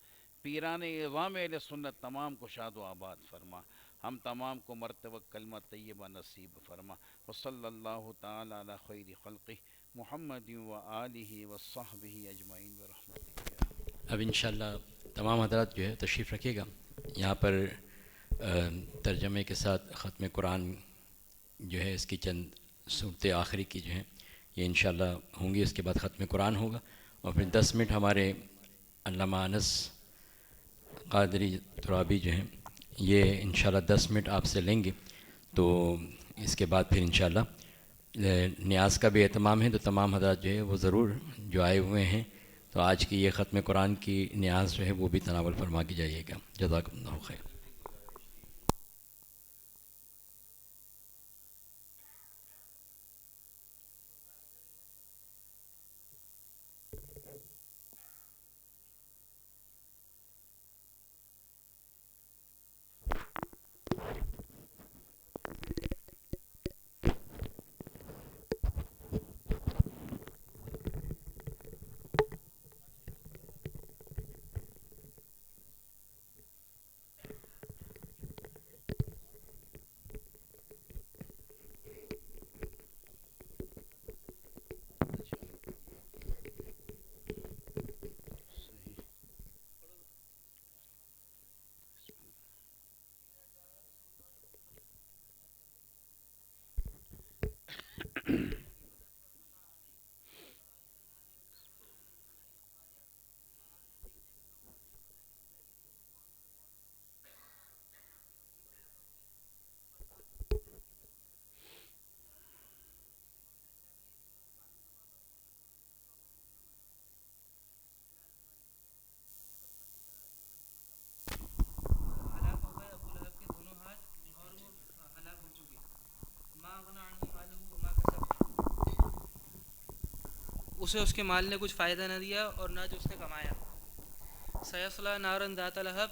Speaker 1: پیران اعظام اہل سنت تمام کو شاد و آباد فرما۔ ہم تمام کو مرتبہ کلمہ طیبہ نصیب فرما۔ وصلی اللہ تعالی علی خیر خلقہ محمد و آلہ و صحبہ اجمعین برحمتہ۔
Speaker 2: اب انشاءاللہ تمام حضرات جو ہے تشریف رکھیے گا یہاں پر، ترجمے کے ساتھ ختم قرآن جو ہے اس کی چند صورتیں آخری کی جو ہیں یہ انشاءاللہ ہوں گی، اس کے بعد ختم قرآن ہوگا، اور پھر 10 منٹ ہمارے علامہ انس قادری ترابی جو ہیں یہ انشاءاللہ 10 منٹ آپ سے لیں گے، تو اس کے بعد پھر انشاءاللہ نیاز کا بھی اہتمام ہے، تو تمام حضرات جو ہے وہ ضرور جو آئے ہوئے ہیں تو آج کی یہ ختم قرآن کی نیاز جو ہے وہ بھی تناول فرما کے جائیے گا۔ جزاکم اللہ خیر۔
Speaker 3: اسے اس کے مال نے کچھ فائدہ نہ دیا اور نہ جو اس نے کمایا. سیصلی نارا ذات لہب،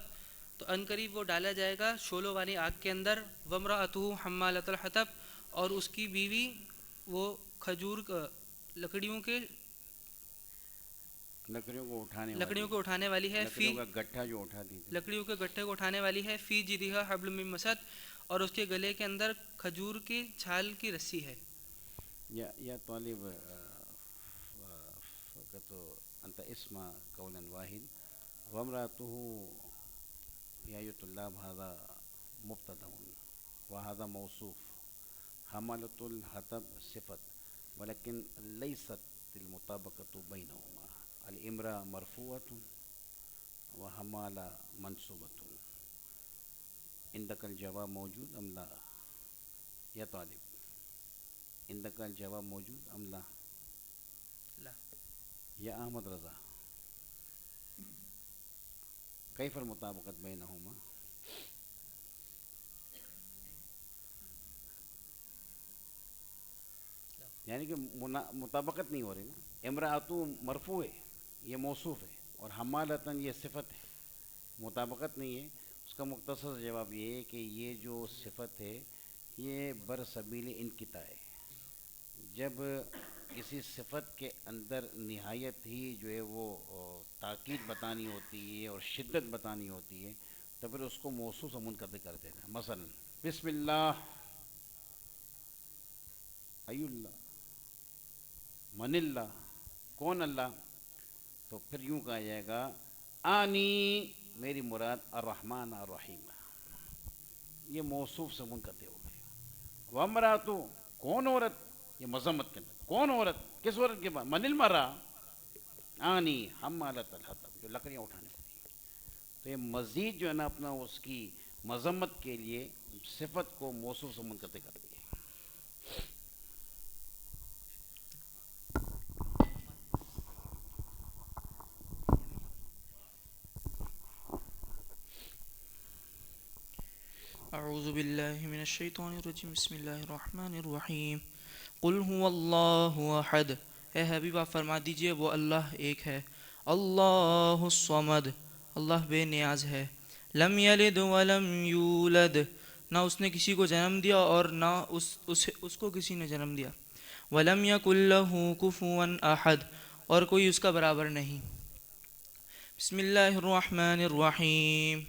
Speaker 3: تو ان قریب وہ ڈالا جائے گا شعلوں والی آگ کے اندر. وامرأتہ حمالۃ الحطب، اور اس کی بیوی وہ کھجور لکڑیوں کو اٹھانے والی ہے.
Speaker 1: لکڑیوں کا گٹھا جو اٹھاتی تھی.
Speaker 3: لکڑیوں کے گٹھے کو اٹھانے والی ہے. فی جیدہا حبل من مسد، اور اس کے گلے کے اندر کھجور کی چھال کی رسی ہے.
Speaker 1: یا طالب فقط انت اسم قولا واحد وامرأته یا الطلاب هذا مبتدا وهذا موصوف، حمالۃ الحطب صفت ولكن ليست المطابقة بينهما. الامرأة مرفوعة وحمالة منصوبة. عندك الجواب موجود ام لا یا طالب؟ عندك الجواب موجود ام لا؟
Speaker 3: لا.
Speaker 1: یا احمد رضا کیف المطابقت بینہما؟ یعنی کہ مطابقت نہیں ہو رہی نا. امرأتو مرفوع ہے، یہ موصوف ہے، اور حمالتاً یہ صفت ہے، مطابقت نہیں ہے. اس کا مختصر جواب یہ ہے کہ یہ جو صفت ہے یہ برسبیل انقطاع ہے. جب کسی صفت کے اندر نہایت ہی جو ہے وہ تاکید بتانی ہوتی ہے اور شدت بتانی ہوتی ہے تو پھر اس کو موصوف سے منقطع کر دیتے ہیں. مثلا بسم اللہ، ای اللہ، من اللہ، کون اللہ، تو پھر یوں کہا جائے گا آنی، میری مراد الرحمن الرحیم. یہ موصوف سے منقطع ہو گئے. وامراتو، کون عورت، یہ مذمت کے اندر کون عورت، کس عورت کے بعد، من المرا آنی حمالۃ الحطب، جو لکڑیاں اٹھانے والی. تو یہ مزید جو ہے نا اپنا اس کی مذمت کے لیے صفت کو موصوف سے منقطع کر دیا.
Speaker 3: اعوذ باللہ من الشیطان الرجیم. بسم اللہ الرحمن الرحیم. قل هو اللہ احد، اے حبیب آپ فرما دیجئے وہ اللہ ایک ہے. اللہ الصمد، اللہ بے نیاز ہے. لم یلد ولم یولد، نہ اس نے کسی کو جنم دیا اور نہ اس کو کسی نے جنم دیا. ولم یکن لہ کفوا احد، اور کوئی اس کا برابر نہیں. بسم اللہ الرحمن الرحیم.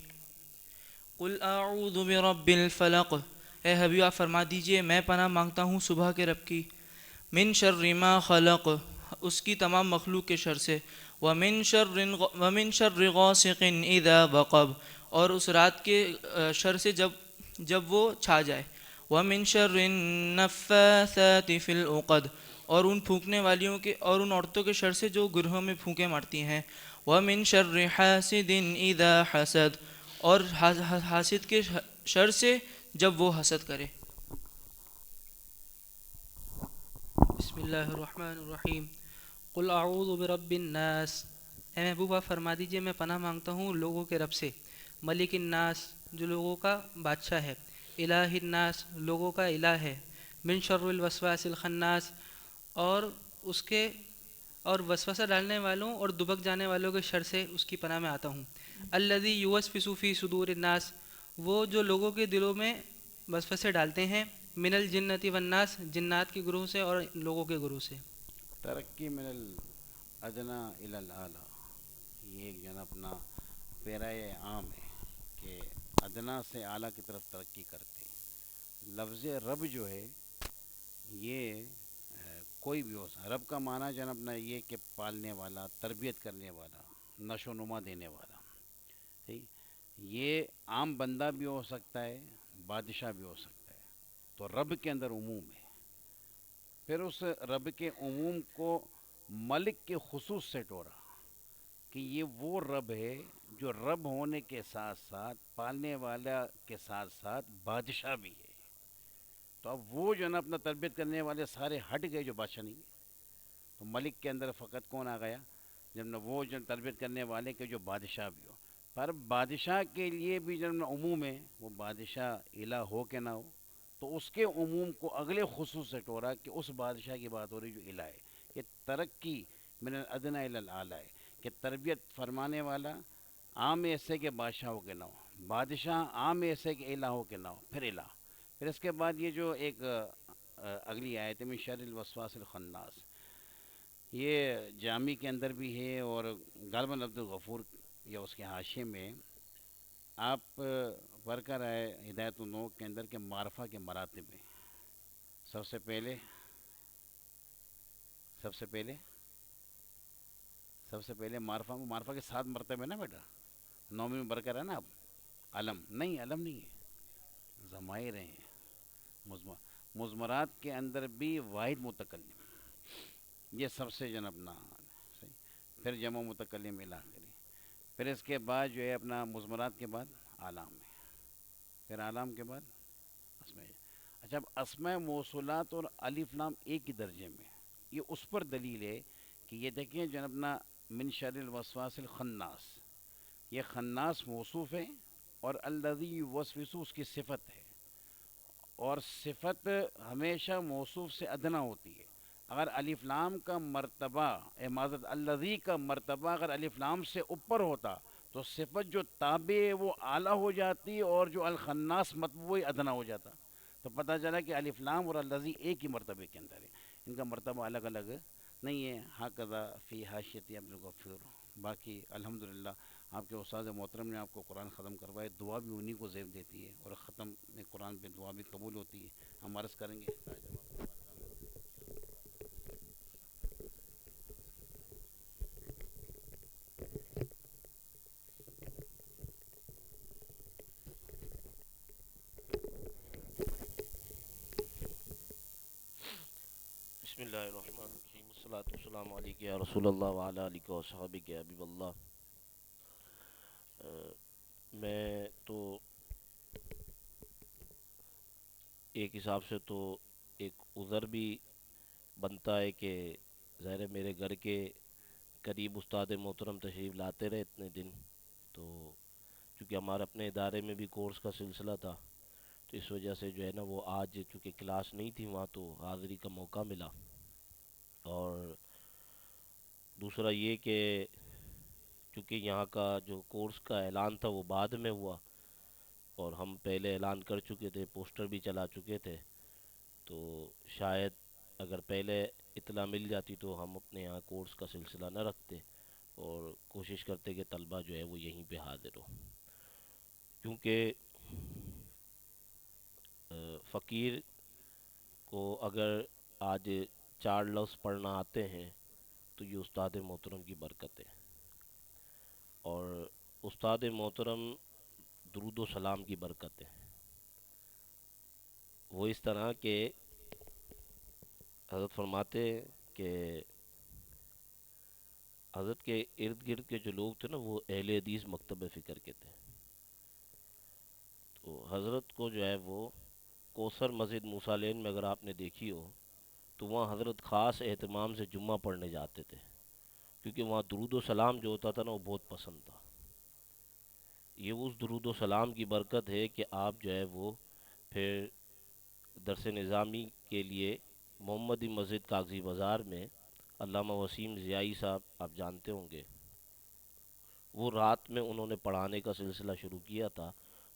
Speaker 3: قل اعوذ برب الفلق، اے حبیب آپ فرما دیجئے میں پناہ مانگتا ہوں صبح کے رب کی. من شر ما خلق، اس کی تمام مخلوق کے شر سے. ومن شر غاسق اذا وقب، اور اس رات کے شر سے جب وہ چھا جائے. ومن شر النفاثات فی العقد، اور ان پھونکنے والیوں کے اور ان عورتوں کے شر سے جو گرہوں میں پھونکے مارتی ہیں. ومن شر حاسد اذا حسد، اور حاسد کے شر سے جب وہ حسد کرے. بسم اللہ الرحمن الرحیم. قل اعوذ برب الناس، اے محبوبہ فرما دیجئے میں پناہ مانگتا ہوں لوگوں کے رب سے. ملک الناس، جو لوگوں کا بادشاہ ہے. الہ الناس، لوگوں کا الہ ہے. من شر الوسواس الخناس، اور وسوسہ ڈالنے والوں اور دبک جانے والوں کے شر سے اس کی پناہ میں آتا ہوں. الذی یوسوس فی صدور الناس، وہ جو لوگوں کے دلوں میں وسوسے ڈالتے ہیں. من الجنۃ والناس، جنات کے گروہ سے اور لوگوں کے گروہ سے.
Speaker 1: ترقی من الادنا الی الاعلی، یہ ایک جو ہے نا اپنا پیرائے عام ہے کہ ادنا سے اعلیٰ کی طرف ترقی کرتے ہیں. لفظ رب جو ہے یہ کوئی بھی ہو سکتا. رب کا معنی جو ہے نا اپنا یہ کہ پالنے والا، تربیت کرنے والا، نشو و نما دینے والا. ٹھیک، یہ عام بندہ بھی ہو سکتا ہے، بادشاہ بھی ہو سکتا ہے. تو رب کے اندر عموم ہے. پھر اس رب کے عموم کو ملک کے خصوص سے ٹورا کہ یہ وہ رب ہے جو رب ہونے کے ساتھ ساتھ پالنے والا کے ساتھ ساتھ بادشاہ بھی ہے. تو اب وہ جو ہے نا اپنا تربیت کرنے والے سارے ہٹ گئے جو بادشاہ نہیں ہے. تو ملک کے اندر فقط کون آ گیا؟ جب نہ وہ جو تربیت کرنے والے کے جو بادشاہ بھی ہو. پر بادشاہ کے لیے بھی جب عموم ہے، وہ بادشاہ الہ ہو کہ نہ ہو، تو اس کے عموم کو اگلے خصوص سے ٹورا کہ اس بادشاہ کی بات ہو رہی جو الہ ہے. کہ ترقی من الادنی الی الاعلی ہے، کہ تربیت فرمانے والا عام ایسے کے بادشاہوں کے نہ ہو، بادشاہ عام ایسے کے الہوں کے نہ ہو، پھر الہ. پھر اس کے بعد یہ جو ایک اگلی آیت ہے من شر الوسواس الخناس، یہ جامی کے اندر بھی ہے اور غالباً عبد الغفور یا اس کے حاشیے میں آپ پڑھ کر آئے ہدایت النور کے اندر کے معرفہ کے مراتب ہیں. سب سے پہلے سب سے پہلے سب سے پہلے معرفہ کے 7 مرتبے ہیں نا بیٹا، 9ویں میں برکر ہے نا. اب علم نہیں، علم نہیں ہے، ضمائر ہیں. مضمرات کے اندر بھی واحد متکلم، یہ سب سے جناب نا صحیح. پھر جمع متکلم الاخری. پھر اس کے بعد جو ہے اپنا مضمرات کے بعد اعلام ہے. پھر اعلام کے بعد اسماء. اچھا، اب اسماء موصولات اور الف لام ایک ہی درجے میں، یہ اس پر دلیل ہے کہ یہ دیکھیں جناب نا من شر الوسواس الخناس، یہ خناس موصوف ہے اور الذی یوسوس اس کی صفت ہے، اور صفت ہمیشہ موصوف سے ادنا ہوتی ہے. اگر الف لام کا مرتبہ معذرت الذی کا مرتبہ اگر الف لام سے اوپر ہوتا تو صفت جو تابع ہے وہ اعلیٰ ہو جاتی اور جو الخناس مطبوع ادنا ہو جاتا. تو پتہ چلا کہ الف لام اور الذی ایک ہی مرتبے کے اندر ہے، ان کا مرتبہ الگ الگ نہیں ہے. ہاکذا فی حاشیتی عبد الغفور. باقی الحمدللہ آپ کے استاد محترم نے آپ کو قرآن ختم کروائے، دعا بھی انہی کو زیب دیتی ہے اور ختم قرآن پہ دعا بھی قبول ہوتی ہے. ہم عرض کریں گے
Speaker 4: بسم اللہ الرحمن الرحیم، الصلاۃ والسلام علیک یا رسول اللہ وعلی آلک و صحابک یا حبیب اللہ. میں تو ایک حساب سے تو ایک عذر بھی بنتا ہے کہ ظاہر ہے میرے گھر کے قریب استاد محترم تشریف لاتے رہے اتنے دن، تو چونکہ ہمارے اپنے ادارے میں بھی کورس کا سلسلہ تھا تو اس وجہ سے جو ہے نا وہ آج چونکہ کلاس نہیں تھی وہاں تو حاضری کا موقع ملا. اور دوسرا یہ کہ چونکہ یہاں کا جو کورس کا اعلان تھا وہ بعد میں ہوا اور ہم پہلے اعلان کر چکے تھے، پوسٹر بھی چلا چکے تھے، تو شاید اگر پہلے اطلاع مل جاتی تو ہم اپنے یہاں کورس کا سلسلہ نہ رکھتے اور کوشش کرتے کہ طلبہ جو ہے وہ یہیں پہ حاضر ہو. کیونکہ فقیر کو اگر آج 4 لفظ پڑھنا آتے ہیں تو یہ استاد محترم کی برکت ہے. اور استاد محترم درود و سلام کی برکت ہے. وہ اس طرح کہ حضرت فرماتے ہیں کہ حضرت کے ارد گرد کے جو لوگ تھے نا وہ اہل حدیث مکتب فکر کے تھے. تو حضرت کو جو ہے وہ کوثر مسجد موسیٰ لین میں اگر آپ نے دیکھی ہو تو وہاں حضرت خاص اہتمام سے جمعہ پڑھنے جاتے تھے، کیونکہ وہاں درود و سلام جو ہوتا تھا نا وہ بہت پسند تھا. یہ اس درود و سلام کی برکت ہے کہ آپ جو ہے وہ پھر درس نظامی کے لیے محمدی مسجد کاغذی بازار میں علامہ وسیم ضیائی صاحب آپ جانتے ہوں گے، وہ رات میں انہوں نے پڑھانے کا سلسلہ شروع کیا تھا.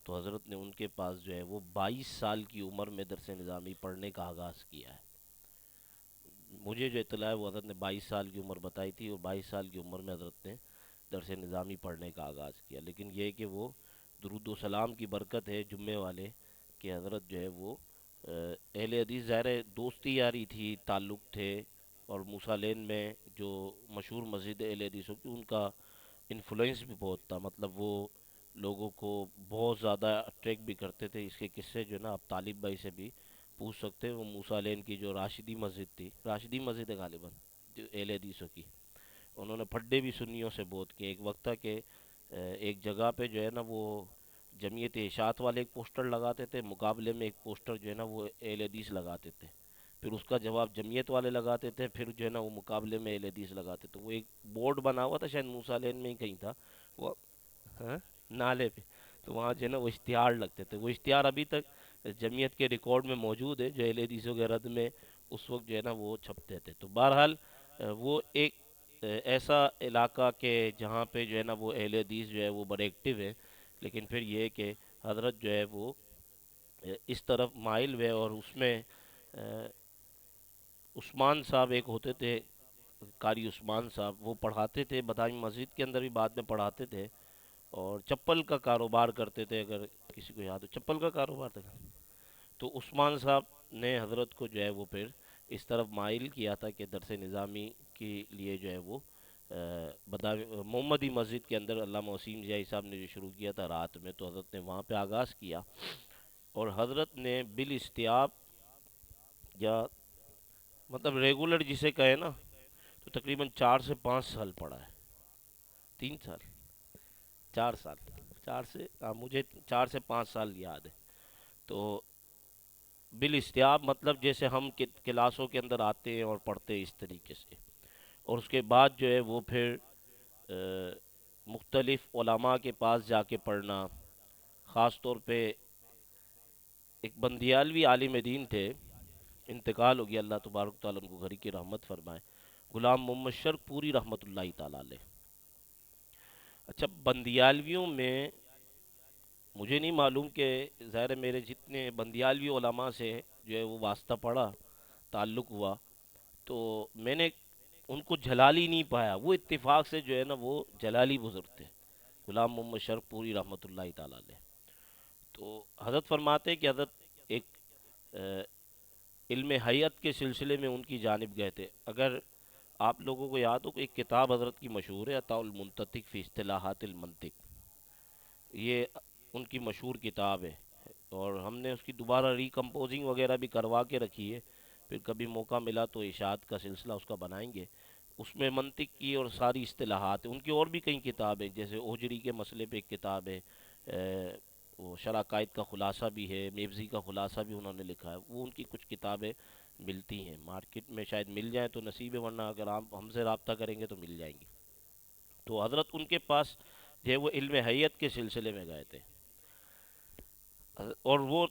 Speaker 4: تو حضرت نے ان کے پاس جو ہے وہ 22 سال کی عمر میں درس نظامی پڑھنے کا آغاز کیا ہے. مجھے جو اطلاع ہے وہ حضرت نے 22 سال کی عمر بتائی تھی اور 22 سال کی عمر میں حضرت نے درس نظامی پڑھنے کا آغاز کیا. لیکن یہ کہ وہ درود و سلام کی برکت ہے جمعے والے کہ حضرت جو ہے وہ اہل حدیث ظاہر دوستی یاری تھی، تعلق تھے، اور موسیٰ لین میں جو مشہور مسجد اہل حدیثوں کی ان کا انفلوئنس بھی بہت تھا. مطلب وہ لوگوں کو بہت زیادہ اٹریکٹ بھی کرتے تھے. اس کے قصے جو ہے نا آپ طالب بھائی سے بھی پوچھ سکتے ہیں. وہ موسیٰ لین کی جو راشدی مسجد تھی، راشدی مسجد ہے غالباً جو اہل حدیثوں کی، انہوں نے پھڈے بھی سنیوں سے بہت کیے. ایک وقت تھا کہ ایک جگہ پہ جو ہے نا وہ جمعیت اشاعت والے ایک پوسٹر لگاتے تھے، مقابلے میں ایک پوسٹر جو ہے نا وہ اہل حدیث لگاتے تھے، پھر اس کا جواب جمعیت والے لگاتے تھے، پھر جو ہے نا وہ مقابلے میں اہل حدیث لگاتے تھے. وہ ایک بورڈ بنا ہوا تھا شاید موسیٰ لین میں ہی کہیں تھا وہ نالے پہ، تو وہاں جو ہے نا وہ اشتہار لگتے تھے. وہ اشتہار ابھی تک جمعیت کے ریکارڈ میں موجود ہے جو اہل حدیثوں کے رد میں اس وقت جو ہے نا وہ چھپتے تھے. تو بہرحال وہ ایک ایسا علاقہ کہ جہاں پہ جو ہے نا وہ اہل حدیث جو ہے وہ بڑے ایکٹیو ہے، لیکن پھر یہ ہے کہ حضرت جو ہے وہ اس طرف مائل ہوئے، اور اس میں عثمان صاحب ایک ہوتے تھے، قاری عثمان صاحب، وہ پڑھاتے تھے بادامی مسجد کے اندر بھی، بعد میں پڑھاتے تھے، اور چپل کا کاروبار کرتے تھے، اگر کسی کو یاد ہو چپل کا کاروبار تھا۔ تو عثمان صاحب نے حضرت کو جو ہے وہ پھر اس طرف مائل کیا تھا کہ درس نظامی کے لیے جو ہے وہ محمدی مسجد کے اندر علامہ وسیم جائی صاحب نے جو شروع کیا تھا رات میں، تو حضرت نے وہاں پہ آغاز کیا، اور حضرت نے بالاستیاب یا مطلب ریگولر جسے کہے نا، تو تقریباً 4 سے 5 سال پڑھا ہے، 3 سال، 4 سال، مجھے 4 سے 5 سال یاد ہے۔ تو بالاستیاب مطلب جیسے ہم کلاسوں کے اندر آتے ہیں اور پڑھتے ہیں اس طریقے سے، اور اس کے بعد جو ہے وہ پھر مختلف علماء کے پاس جا کے پڑھنا، خاص طور پہ ایک بندیالوی عالم دین تھے، انتقال ہو گیا، اللہ تبارک تعالیٰ ان کو گھر کی رحمت فرمائے، غلام محمد شرق پوری رحمت اللہ تعالیٰ علیہ۔ اچھا، بندیالویوں میں مجھے نہیں معلوم کہ ظاہر ہے میرے جتنے بندیالوی علماء سے جو ہے وہ واسطہ پڑا، تعلق ہوا، تو میں نے ان کو جلالی نہیں پایا، وہ اتفاق سے جو ہے نا وہ جلالی بزرگ تھے، غلام محمد شرق پوری رحمت اللہ تعالیٰ علیہ۔ تو حضرت فرماتے کہ حضرت ایک علم حیت کے سلسلے میں ان کی جانب گئے تھے۔ اگر آپ لوگوں کو یاد ہو کہ ایک کتاب حضرت کی مشہور ہے، عطاء المنتطق فی اصطلاحات المنطق، یہ ان کی مشہور کتاب ہے، اور ہم نے اس کی دوبارہ ریکمپوزنگ وغیرہ بھی کروا کے رکھی ہے، پھر کبھی موقع ملا تو اشاعت کا سلسلہ اس کا بنائیں گے۔ اس میں منطق کی اور ساری اصطلاحات ہیں، ان کی اور بھی کئی کتابیں، جیسے اوجری کے مسئلے پہ ایک کتاب ہے، وہ شرح قائد کا خلاصہ بھی ہے، میوزی کا خلاصہ بھی انہوں نے لکھا ہے، وہ ان کی کچھ کتابیں ملتی ہیں مارکیٹ میں، شاید مل جائیں تو نصیب ہے، ورنہ اگر آپ ہم سے رابطہ کریں گے تو مل جائیں گی۔ تو حضرت ان کے پاس جو ہے وہ علم حیت کے سلسلے میں گئے تھے، اور وہ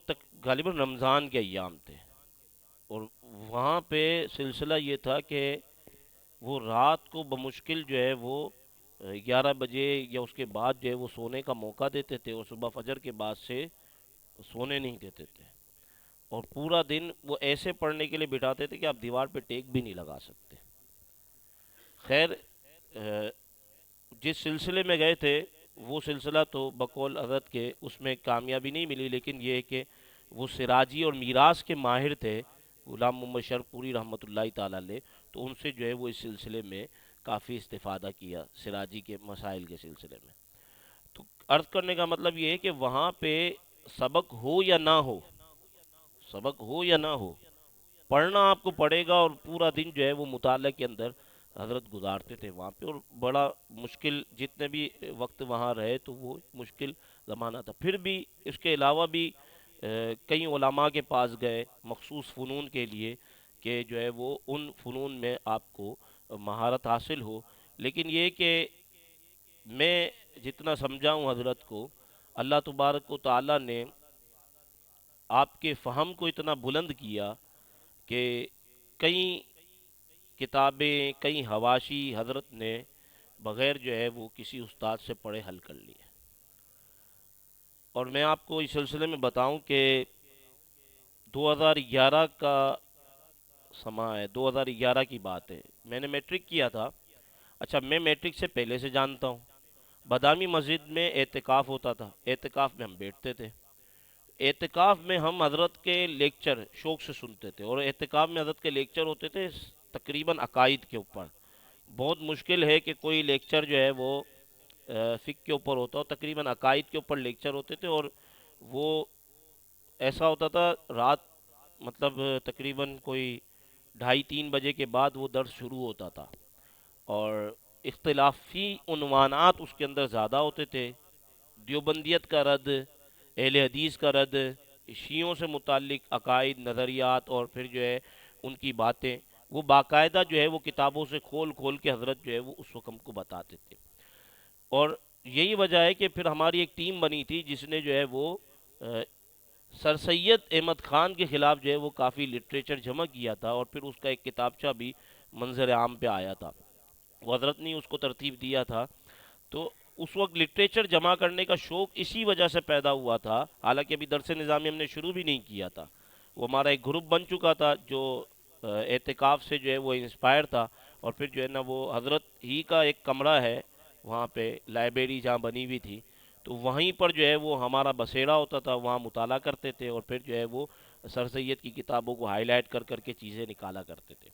Speaker 4: غالباً رمضان کے ایام تھے، اور وہاں پہ سلسلہ یہ تھا کہ وہ رات کو بمشکل جو ہے وہ 11 بجے یا اس کے بعد جو ہے وہ سونے کا موقع دیتے تھے، اور صبح فجر کے بعد سے سونے نہیں دیتے تھے، اور پورا دن وہ ایسے پڑھنے کے لیے بٹھاتے تھے کہ آپ دیوار پہ ٹیک بھی نہیں لگا سکتے۔ خیر، جس سلسلے میں گئے تھے وہ سلسلہ تو بقول حضرت کے اس میں کامیابی نہیں ملی، لیکن یہ ہے کہ وہ سراجی اور میراث کے ماہر تھے، غلام محمد شرق پوری رحمت اللہ تعالیٰ علیہ، تو ان سے جو ہے وہ اس سلسلے میں کافی استفادہ کیا، سراجی کے مسائل کے سلسلے میں۔ تو عرض کرنے کا مطلب یہ ہے کہ وہاں پہ سبق ہو یا نہ ہو، سبق ہو یا نہ ہو، پڑھنا آپ کو پڑے گا، اور پورا دن جو ہے وہ مطالعہ کے اندر حضرت گزارتے تھے وہاں پہ، اور بڑا مشکل جتنے بھی وقت وہاں رہے تو وہ مشکل زمانہ تھا۔ پھر بھی اس کے علاوہ بھی کئی علماء کے پاس گئے مخصوص فنون کے لیے کہ جو ہے وہ ان فنون میں آپ کو مہارت حاصل ہو، لیکن یہ کہ میں جتنا سمجھا ہوں حضرت کو، اللہ تبارک و تعالیٰ نے آپ کے فہم کو اتنا بلند کیا کہ کئی کتابیں، کئی حواشی حضرت نے بغیر جو ہے وہ کسی استاد سے پڑھے حل کر لیے۔ اور میں آپ کو اس سلسلے میں بتاؤں کہ 2011 کا سما ہے، 2011 کی بات ہے، میں نے میٹرک کیا تھا۔ اچھا، میں میٹرک سے پہلے سے جانتا ہوں، بادامی مسجد میں اعتکاف ہوتا تھا، اعتکاف میں ہم بیٹھتے تھے، اعتکاف میں ہم حضرت کے لیکچر شوق سے سنتے تھے، اور اعتکاف میں حضرت کے لیکچر ہوتے تھے تقریباً عقائد کے اوپر۔ بہت مشکل ہے کہ کوئی لیکچر جو ہے وہ فقہ کے اوپر ہوتا ہو، تقریباً عقائد کے اوپر لیکچر ہوتے تھے، اور وہ ایسا ہوتا تھا رات مطلب تقریباً کوئی 2:30-3 بجے کے بعد وہ درس شروع ہوتا تھا، اور اختلافی عنوانات اس کے اندر زیادہ ہوتے تھے، دیوبندیت کا رد، اہل حدیث کا رد، شیعوں سے متعلق عقائد، نظریات، اور پھر جو ہے ان کی باتیں، وہ باقاعدہ جو ہے وہ کتابوں سے کھول کھول کے حضرت جو ہے وہ اس وقت ہم کو بتاتے تھے۔ اور یہی وجہ ہے کہ پھر ہماری ایک ٹیم بنی تھی جس نے جو ہے وہ سر سید احمد خان کے خلاف جو ہے وہ کافی لٹریچر جمع کیا تھا، اور پھر اس کا ایک کتابچہ بھی منظر عام پہ آیا تھا، وہ حضرت نے اس کو ترتیب دیا تھا۔ تو اس وقت لٹریچر جمع کرنے کا شوق اسی وجہ سے پیدا ہوا تھا، حالانکہ ابھی درس نظامی ہم نے شروع بھی نہیں کیا تھا، وہ ہمارا ایک گروپ بن چکا تھا جو اعتکاف سے جو ہے وہ انسپائر تھا، اور پھر جو ہے نا وہ حضرت ہی کا ایک کمرہ ہے وہاں پہ، لائبریری جہاں بنی ہوئی تھی، تو وہیں پر جو ہے وہ ہمارا بسیرا ہوتا تھا، وہاں مطالعہ کرتے تھے، اور پھر جو ہے وہ سر سید کی کتابوں کو ہائی لائٹ کر کر کے چیزیں نکالا کرتے تھے۔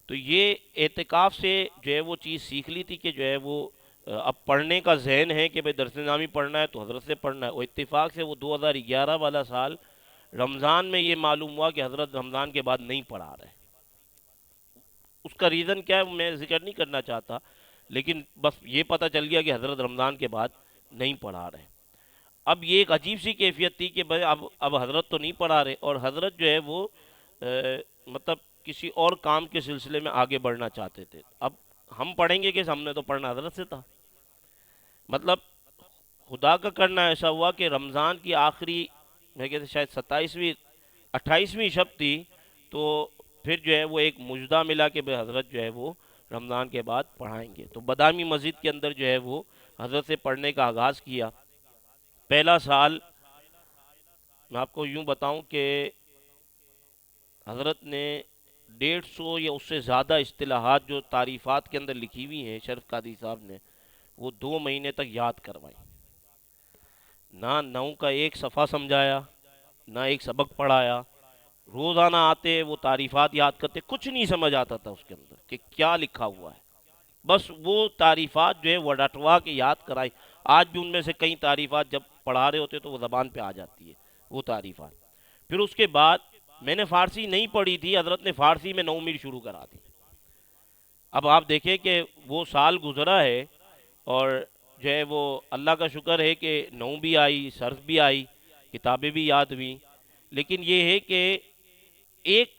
Speaker 4: تو یہ اعتکاف سے جو ہے وہ چیز سیکھ لی تھی کہ جو ہے وہ اب پڑھنے کا ذہن ہے کہ بھئی درس نظامی پڑھنا ہے تو حضرت سے پڑھنا ہے، اور اتفاق سے وہ 2011 والا سال رمضان میں یہ معلوم ہوا کہ حضرت رمضان کے بعد نہیں پڑھا رہے۔ اس کا ریزن کیا ہے وہ میں ذکر نہیں کرنا چاہتا، لیکن بس یہ پتہ چل گیا کہ حضرت رمضان کے بعد نہیں پڑھا رہے۔ اب یہ ایک عجیب سی کیفیت تھی کہ بھئی اب حضرت تو نہیں پڑھا رہے، اور حضرت جو ہے وہ مطلب کسی اور کام کے سلسلے میں آگے بڑھنا چاہتے تھے۔ اب ہم پڑھیں گے کہ ہم نے تو پڑھنا حضرت سے تھا، مطلب خدا کا کرنا ایسا ہوا کہ رمضان کی آخری میں کہتے شاید 28ویں شب تھی، تو پھر جو ہے وہ ایک مجدہ ملا کہ بھئی حضرت جو ہے وہ رمضان کے بعد پڑھائیں گے، تو بادامی مسجد کے اندر جو ہے وہ حضرت سے پڑھنے کا آغاز کیا۔ پہلا سال میں آپ کو یوں بتاؤں کہ حضرت نے 150 یا اس سے زیادہ اصطلاحات جو تعریفات کے اندر لکھی ہوئی ہیں شرف قادری صاحب نے، وہ 2 مہینے تک یاد کروائی، نہ نو کا ایک صفحہ سمجھایا، نہ ایک سبق پڑھایا، روزانہ آتے وہ تعریفات یاد کرتے، کچھ نہیں سمجھ آتا تھا اس کے اندر کہ کیا لکھا ہوا ہے، بس وہ تعریفات جو ہے وہ رٹوا کے یاد کرائی۔ آج بھی ان میں سے کئی تعریفات جب پڑھا رہے ہوتے تو وہ زبان پہ آ جاتی ہے وہ تعریفات۔ پھر اس کے بعد میں نے فارسی نہیں پڑھی تھی، حضرت نے فارسی میں 9 شروع کرا دی۔ اب آپ دیکھیں کہ وہ سال گزرا ہے، اور جو ہے وہ اللہ کا شکر ہے کہ 9 بھی آئی، صرف بھی آئی، کتابیں بھی یاد ہوئیں، لیکن یہ ہے کہ ایک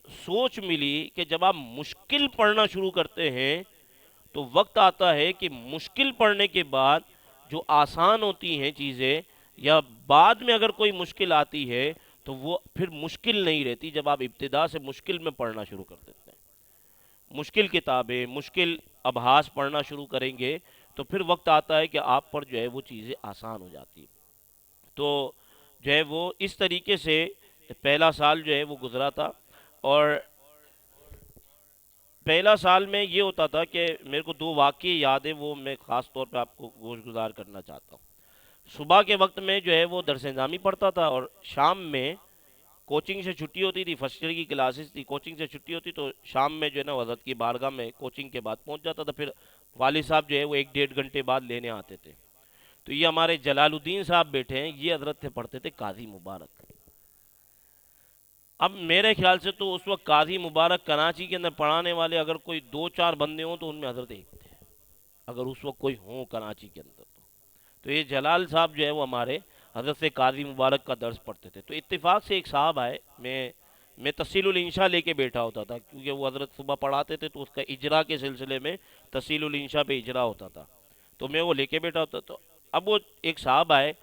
Speaker 4: سوچ ملی کہ جب آپ مشکل پڑھنا شروع کرتے ہیں تو وقت آتا ہے کہ مشکل پڑھنے کے بعد جو آسان ہوتی ہیں چیزیں، یا بعد میں اگر کوئی مشکل آتی ہے تو وہ پھر مشکل نہیں رہتی جب آپ ابتدا سے مشکل میں پڑھنا شروع کر دیتے ہیں۔ مشکل کتابیں، مشکل ابحاث پڑھنا شروع کریں گے تو پھر وقت آتا ہے کہ آپ پر جو ہے وہ چیزیں آسان ہو جاتی ہیں۔ تو جو ہے وہ اس طریقے سے پہلا سال جو ہے وہ گزرا تھا، اور پہلا سال میں یہ ہوتا تھا کہ میرے کو 2 واقعے یاد ہیں، وہ میں خاص طور پہ آپ کو گوش گزار کرنا چاہتا ہوں۔ صبح کے وقت میں جو ہے وہ درس نظامی پڑھتا تھا، اور شام میں کوچنگ سے چھٹی ہوتی تھی، فرسٹ ایئر کی کلاسز تھی، کوچنگ سے چھٹی ہوتی تو شام میں جو ہے نا حضرت کی بارگاہ میں کوچنگ کے بعد پہنچ جاتا تھا، پھر والد صاحب جو ہے وہ 1-1.5 گھنٹے بعد لینے آتے تھے۔ تو یہ ہمارے جلال الدین صاحب بیٹھے ہیں، یہ حضرت سے پڑھتے تھے قاضی مبارک۔ اب میرے خیال سے تو اس وقت قاضی مبارک کراچی کے اندر پڑھانے والے اگر کوئی 2-4 بندے ہوں تو ان میں حضرت ایک تھے، اگر اس وقت کوئی ہوں کراچی کے اندر تو یہ جلال صاحب جو ہے وہ ہمارے حضرت سے قاضی مبارک کا درس پڑھتے تھے۔ تو اتفاق سے ایک صاحب آئے، میں تفصیل الانشاء لے کے بیٹھا ہوتا تھا، کیونکہ وہ حضرت صبح پڑھاتے تھے تو اس کا اجرا کے سلسلے میں تفصیل الانشاء پہ اجرا ہوتا تھا، تو میں وہ لے کے بیٹھا ہوتا تھا۔ اب وہ ایک صاحب آئے،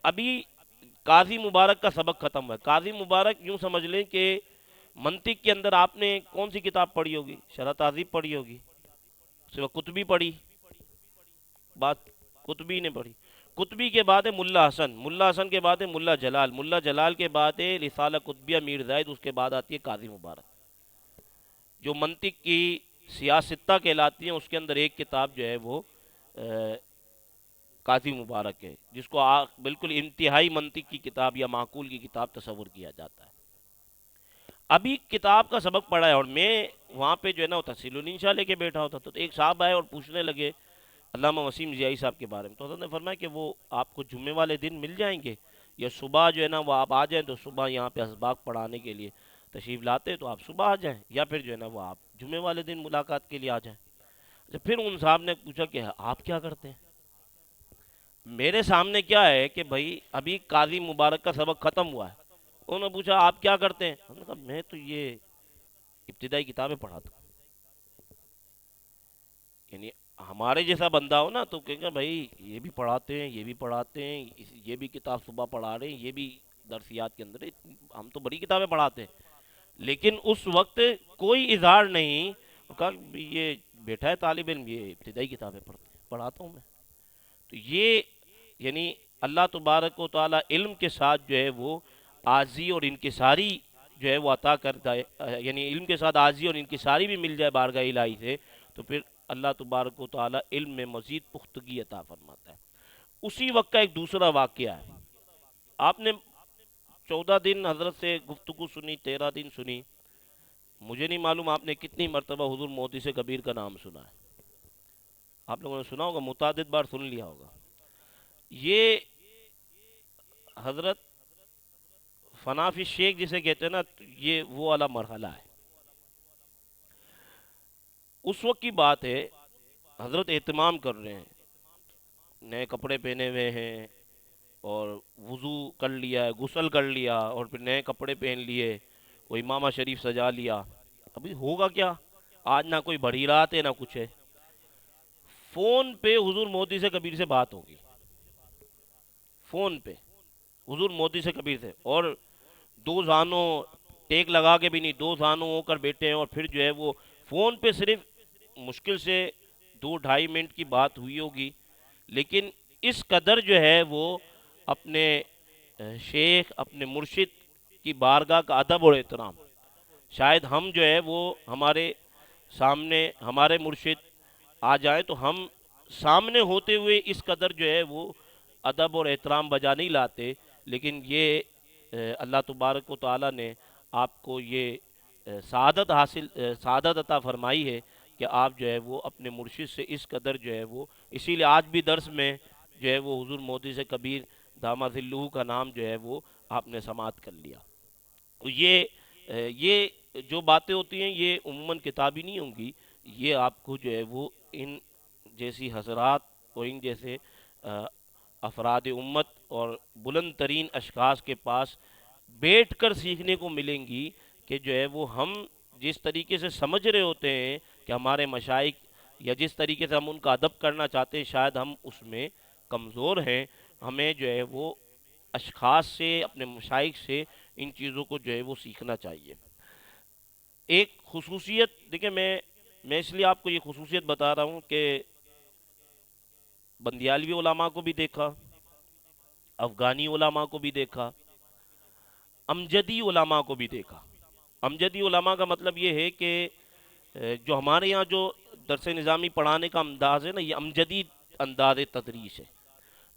Speaker 4: ابھی قاضی مبارک کا سبق ختم ہوا ہے۔ قاضی مبارک یوں سمجھ لیں کہ منطق کے اندر آپ نے کون سی کتاب پڑھی ہوگی؟ شرح تہذیب پڑھی ہوگی، اس کے قطبی پڑھی، بات قطبی نے پڑھی، قطبی کے بعد ہے ملا حسن، ملا حسن کے بعد ہے ملا جلال، ملا جلال کے بعد ہے رسالہ قطبیہ میر زائد، اس کے بعد آتی ہے قاضی مبارک۔ جو منطق کی سیاستہ کہلاتی ہیں اس کے اندر ایک کتاب جو ہے وہ قاضی مبارک ہے، جس کو بالکل انتہائی منطق کی کتاب یا معقول کی کتاب تصور کیا جاتا ہے۔ ابھی کتاب کا سبق پڑھا ہے، اور میں وہاں پہ جو ہے نا وہ تفصیل الانشاء لے کے بیٹھا ہوتا تھا، تو ایک صاحب آئے اور پوچھنے لگے علامہ وسیم ضیائی صاحب کے بارے میں، تو حضرت نے فرمایا کہ وہ آپ کو جمعے والے دن مل جائیں گے، یا صبح جو ہے نا وہ آپ آ جائیں تو صبح یہاں پہ اسباق پڑھانے کے لیے تشریف لاتے تو آپ صبح آ جائیں، یا پھر جو ہے نا وہ آپ جمعے والے دن ملاقات کے لیے آ جائیں۔ پھر ان صاحب نے پوچھا کہ آپ کیا کرتے ہیں؟ میرے سامنے کیا ہے کہ بھائی ابھی قاضی مبارک کا سبق ختم ہوا ہے، انہوں نے پوچھا آپ کیا کرتے ہیں؟ ہم نے کہا میں تو یہ ابتدائی کتابیں پڑھاتا ہوں۔ یعنی ہمارے جیسا بندہ ہو نا تو کہیں گے بھائی یہ بھی پڑھاتے ہیں، یہ بھی پڑھاتے ہیں، یہ بھی کتاب صبح پڑھا رہے ہیں، یہ بھی درسیات کے اندر ہے، ہم تو بڑی کتابیں پڑھاتے ہیں۔ لیکن اس وقت کوئی اظہار نہیں، کہا یہ بیٹھا ہے طالب علم، یہ ابتدائی کتابیں پڑھاتا ہوں میں. تو یہ یعنی اللہ تبارک و تعالیٰ علم کے ساتھ جو ہے وہ عاجزی اور انکساری جو ہے وہ عطا کرتا ہے، یعنی علم کے ساتھ عاجزی اور انکساری بھی مل جائے بارگاہ الہی سے، تو پھر اللہ تبارک و تعالیٰ علم میں مزید پختگی عطا فرماتا ہے. اسی وقت کا ایک دوسرا واقعہ ہے. آپ نے 14 دن حضرت سے گفتگو سنی، 13 دن سنی. مجھے نہیں معلوم آپ نے کتنی مرتبہ حضور محدث کبیر کا نام سنا ہے. آپ لوگوں نے سنا ہوگا، متعدد بار سن لیا ہوگا. یہ حضرت فنا فی الشیخ جسے کہتے ہیں نا، یہ وہ والا مرحلہ ہے. اس وقت کی بات ہے، حضرت اہتمام کر رہے ہیں، نئے کپڑے پہنے ہوئے ہیں اور وضو کر لیا ہے، غسل کر لیا اور پھر نئے کپڑے پہن لیے، وہ امامہ شریف سجا لیا. ابھی ہوگا کیا؟ آج نہ کوئی بڑی رات ہے نہ کچھ ہے. فون پہ حضور محدث کبیر سے بات ہوگی، فون پہ حضور محدث کبیر سے، اور دو زانوں ٹیک لگا کے بھی نہیں، دو زانوں ہو کر بیٹھے ہیں، اور پھر جو ہے وہ فون پہ صرف مشکل سے 2-2.5 منٹ کی بات ہوئی ہوگی. لیکن اس قدر جو ہے وہ اپنے شیخ، اپنے مرشد کی بارگاہ کا ادب اور احترام، شاید ہم جو ہے وہ ہمارے سامنے ہمارے مرشد آ جائیں تو ہم سامنے ہوتے ہوئے اس قدر جو ہے وہ ادب اور احترام بجا نہیں لاتے. لیکن یہ اللہ تبارک و تعالیٰ نے آپ کو یہ سعادت عطا فرمائی ہے کہ آپ جو ہے وہ اپنے مرشد سے اس قدر جو ہے وہ، اسی لیے آج بھی درس میں جو ہے وہ حضور محدث کبیر دامہ ذلہ کا نام جو ہے وہ آپ نے سماعت کر لیا. تو یہ جو باتیں ہوتی ہیں یہ عموماً کتابی نہیں ہوں گی، یہ آپ کو جو ہے وہ ان جیسی حضرات اور ان جیسے افراد امت اور بلند ترین اشخاص کے پاس بیٹھ کر سیکھنے کو ملیں گی کہ جو ہے وہ ہم جس طریقے سے سمجھ رہے ہوتے ہیں کہ ہمارے مشائخ، یا جس طریقے سے ہم ان کا ادب کرنا چاہتے ہیں، شاید ہم اس میں کمزور ہیں. ہمیں جو ہے وہ اشخاص سے، اپنے مشائخ سے ان چیزوں کو جو ہے وہ سیکھنا چاہیے. ایک خصوصیت دیکھیں، میں اس لیے آپ کو یہ خصوصیت بتا رہا ہوں کہ بندیالوی علماء کو بھی دیکھا، افغانی علماء کو بھی دیکھا، امجدی علماء کو بھی دیکھا. امجدی علماء کا مطلب یہ ہے کہ جو ہمارے یہاں جو درس نظامی پڑھانے کا انداز ہے نا، یہ امجدی انداز تدریس ہے،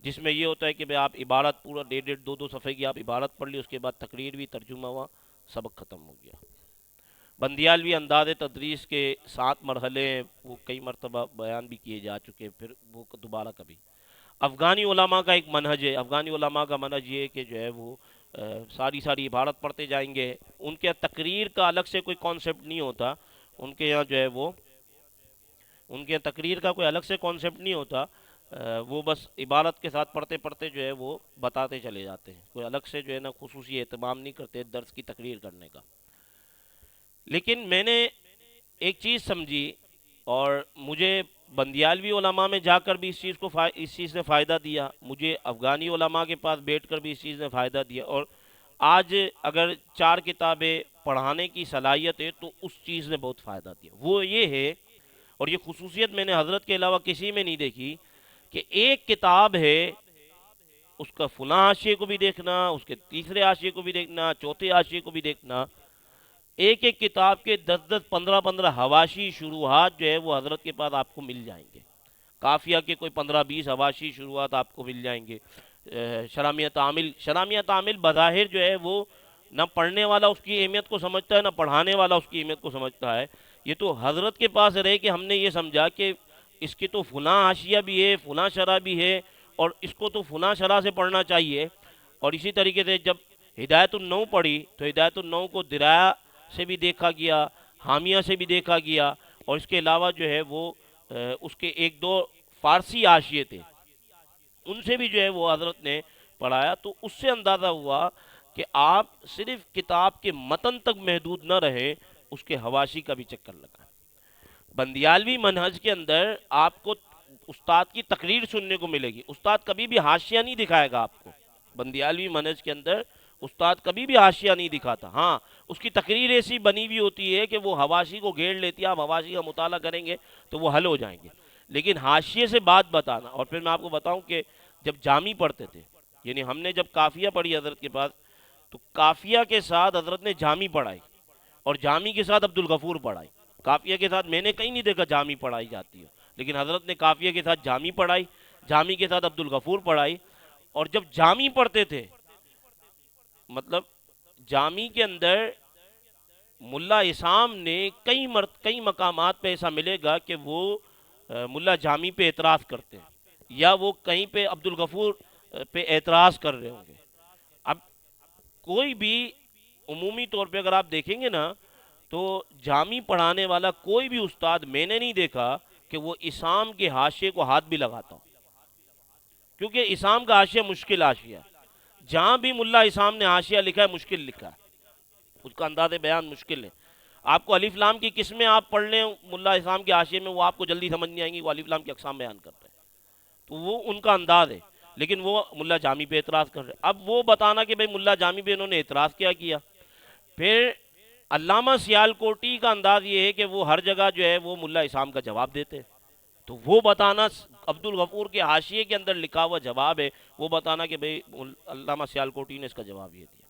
Speaker 4: جس میں یہ ہوتا ہے کہ بھئی آپ عبارت پورا 1.5-2 صفحے کی آپ عبارت پڑھ لی، اس کے بعد تقریر بھی، ترجمہ ہوا، سبق ختم ہو گیا. بندیالوی انداز تدریس کے 7 مرحلے ہیں، وہ کئی مرتبہ بیان بھی کیے جا چکے، پھر وہ دوبارہ کبھی. افغانی علماء کا ایک منہج ہے. افغانی علماء کا منہج یہ ہے کہ جو ہے وہ ساری عبارت پڑھتے جائیں گے. ان کے تقریر کا الگ سے کوئی کانسیپٹ نہیں ہوتا، ان کے یہاں جو ہے وہ ان کے تقریر کا کوئی الگ سے کانسیپٹ نہیں ہوتا، وہ بس عبارت کے ساتھ پڑھتے پڑھتے جو ہے وہ بتاتے چلے جاتے ہیں. کوئی الگ سے جو ہے نا خصوصی اہتمام نہیں کرتے درس کی تقریر کرنے کا. لیکن میں نے ایک چیز سمجھی، اور مجھے بندیالوی علماء میں جا کر بھی اس چیز سے فائدہ دیا، مجھے افغانی علماء کے پاس بیٹھ کر بھی اس چیز نے فائدہ دیا، اور آج اگر 4 کتابیں پڑھانے کی صلاحیت ہے تو اس چیز نے بہت فائدہ دیا. وہ یہ ہے، اور یہ خصوصیت میں نے حضرت کے علاوہ کسی میں نہیں دیکھی، کہ ایک کتاب ہے، اس کا فلاں حاشیے کو بھی دیکھنا، اس کے تیسرے حاشیے کو بھی دیکھنا، چوتھے حاشیے کو بھی دیکھنا. ایک کتاب کے 10-15 حواشی شروحات جو ہے وہ حضرت کے پاس آپ کو مل جائیں گے. کافیہ کے کوئی 15-20 حواشی شروحات آپ کو مل جائیں گے. شرامیہ تعامل بظاہر جو ہے وہ نہ پڑھنے والا اس کی اہمیت کو سمجھتا ہے، نہ پڑھانے والا اس کی اہمیت کو سمجھتا ہے. یہ تو حضرت کے پاس رہے کہ ہم نے یہ سمجھا کہ اس کی تو فلاں حاشیہ بھی ہے، فلاں شرح بھی ہے، اور اس کو تو فلاں شرح سے پڑھنا چاہیے. اور اسی طریقے سے جب ہدایت النو پڑھی تو ہدایت النو کو درایا سے بھی دیکھا گیا، حامیہ سے بھی دیکھا گیا، اور اس کے علاوہ جو ہے وہ اس کے 1-2 فارسی حاشیے تھے، ان سے بھی جو ہے وہ حضرت نے پڑھایا. تو اس سے اندازہ ہوا کہ آپ صرف کتاب کے متن تک محدود نہ رہیں، اس کے حواشی کا بھی چکر لگا. بندیالوی منہج کے اندر آپ کو استاد کی تقریر سننے کو ملے گی. استاد کبھی بھی حاشیہ نہیں دکھائے گا آپ کو. بندیالوی منہج کے اندر استاد کبھی بھی حاشیہ نہیں دکھاتا. ہاں، اس کی تقریر ایسی بنی ہوئی ہوتی ہے کہ وہ حواشی کو گھیر لیتی ہے، آپ حواشی کا مطالعہ کریں گے تو وہ حل ہو جائیں گے، لیکن حاشیے سے بات بتانا. اور پھر میں آپ کو بتاؤں کہ جب جامی پڑھتے تھے، یعنی ہم نے جب کافیہ پڑھی حضرت کے پاس، تو کافیہ کے ساتھ حضرت نے جامی پڑھائی اور جامی کے ساتھ عبد الغفور پڑھائی. کافیہ کے ساتھ میں نے کہیں نہیں دیکھا جامی پڑھائی جاتی ہے، لیکن حضرت نے کافیہ کے ساتھ جامی پڑھائی، جامی کے ساتھ عبد الغفور پڑھائی. اور جب جامی پڑھتے تھے، مطلب جامی کے اندر ملا اسام نے کئی مقامات پہ ایسا ملے گا کہ وہ ملا جامی پہ اعتراض کرتے ہیں، یا وہ کہیں پہ عبد الغفور پہ اعتراض کر رہے ہوں گے. اب کوئی بھی عمومی طور پہ اگر آپ دیکھیں گے نا، تو جامی پڑھانے والا کوئی بھی استاد میں نے نہیں دیکھا کہ وہ اسام کے حاشیے کو ہاتھ بھی لگاتا ہو، کیونکہ اسام کا حاشیہ مشکل حاشیہ ہے. جہاں بھی ملا اسام نے حاشیہ لکھا ہے مشکل لکھا ہے، اس کا انداز بیان مشکل ہے. آپ کو الف لام کی قسمیں آپ پڑھ لیں ملا اسام کے حاشیے میں، وہ آپ کو جلدی سمجھ نہیں آئیں گی، وہ الف لام کی اقسام بیان کرتے ہیں، تو وہ ان کا انداز ہے. لیکن وہ ملا جامی پہ اعتراض کر رہے ہیں. اب وہ بتانا کہ بھئی ملا جامی پہ انہوں نے اعتراض کیا. پھر علامہ سیالکوٹی کا انداز یہ ہے کہ وہ ہر جگہ جو ہے وہ ملا اسام کا جواب دیتے ہیں، تو وہ بتانا عبد الغفور کے حاشیے کے اندر لکھا ہوا جواب ہے، وہ بتانا کہ بھئی علامہ سیالکوٹی نے اس کا جواب یہ دیا.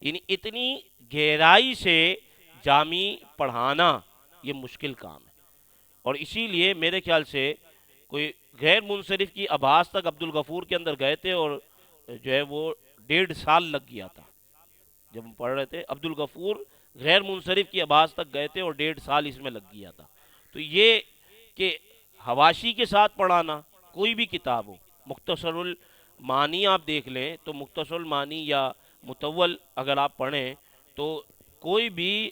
Speaker 4: یعنی اتنی گہرائی سے جامی پڑھانا یہ مشکل کام ہے. اور اسی لیے میرے خیال سے کوئی غیر منصرف کی آباز تک عبد الغفور کے اندر گئے تھے، اور جو ہے وہ 1.5 سال لگ گیا تھا جب ہم پڑھ رہے تھے. عبد الغفور غیر منصرف کی آباز تک گئے تھے اور 1.5 سال اس میں لگ گیا تھا. تو یہ کہ حواشی کے ساتھ پڑھانا، کوئی بھی کتاب ہو، مختصر المعانی آپ دیکھ لیں تو مختصر المعانی یا متول اگر آپ پڑھیں تو کوئی بھی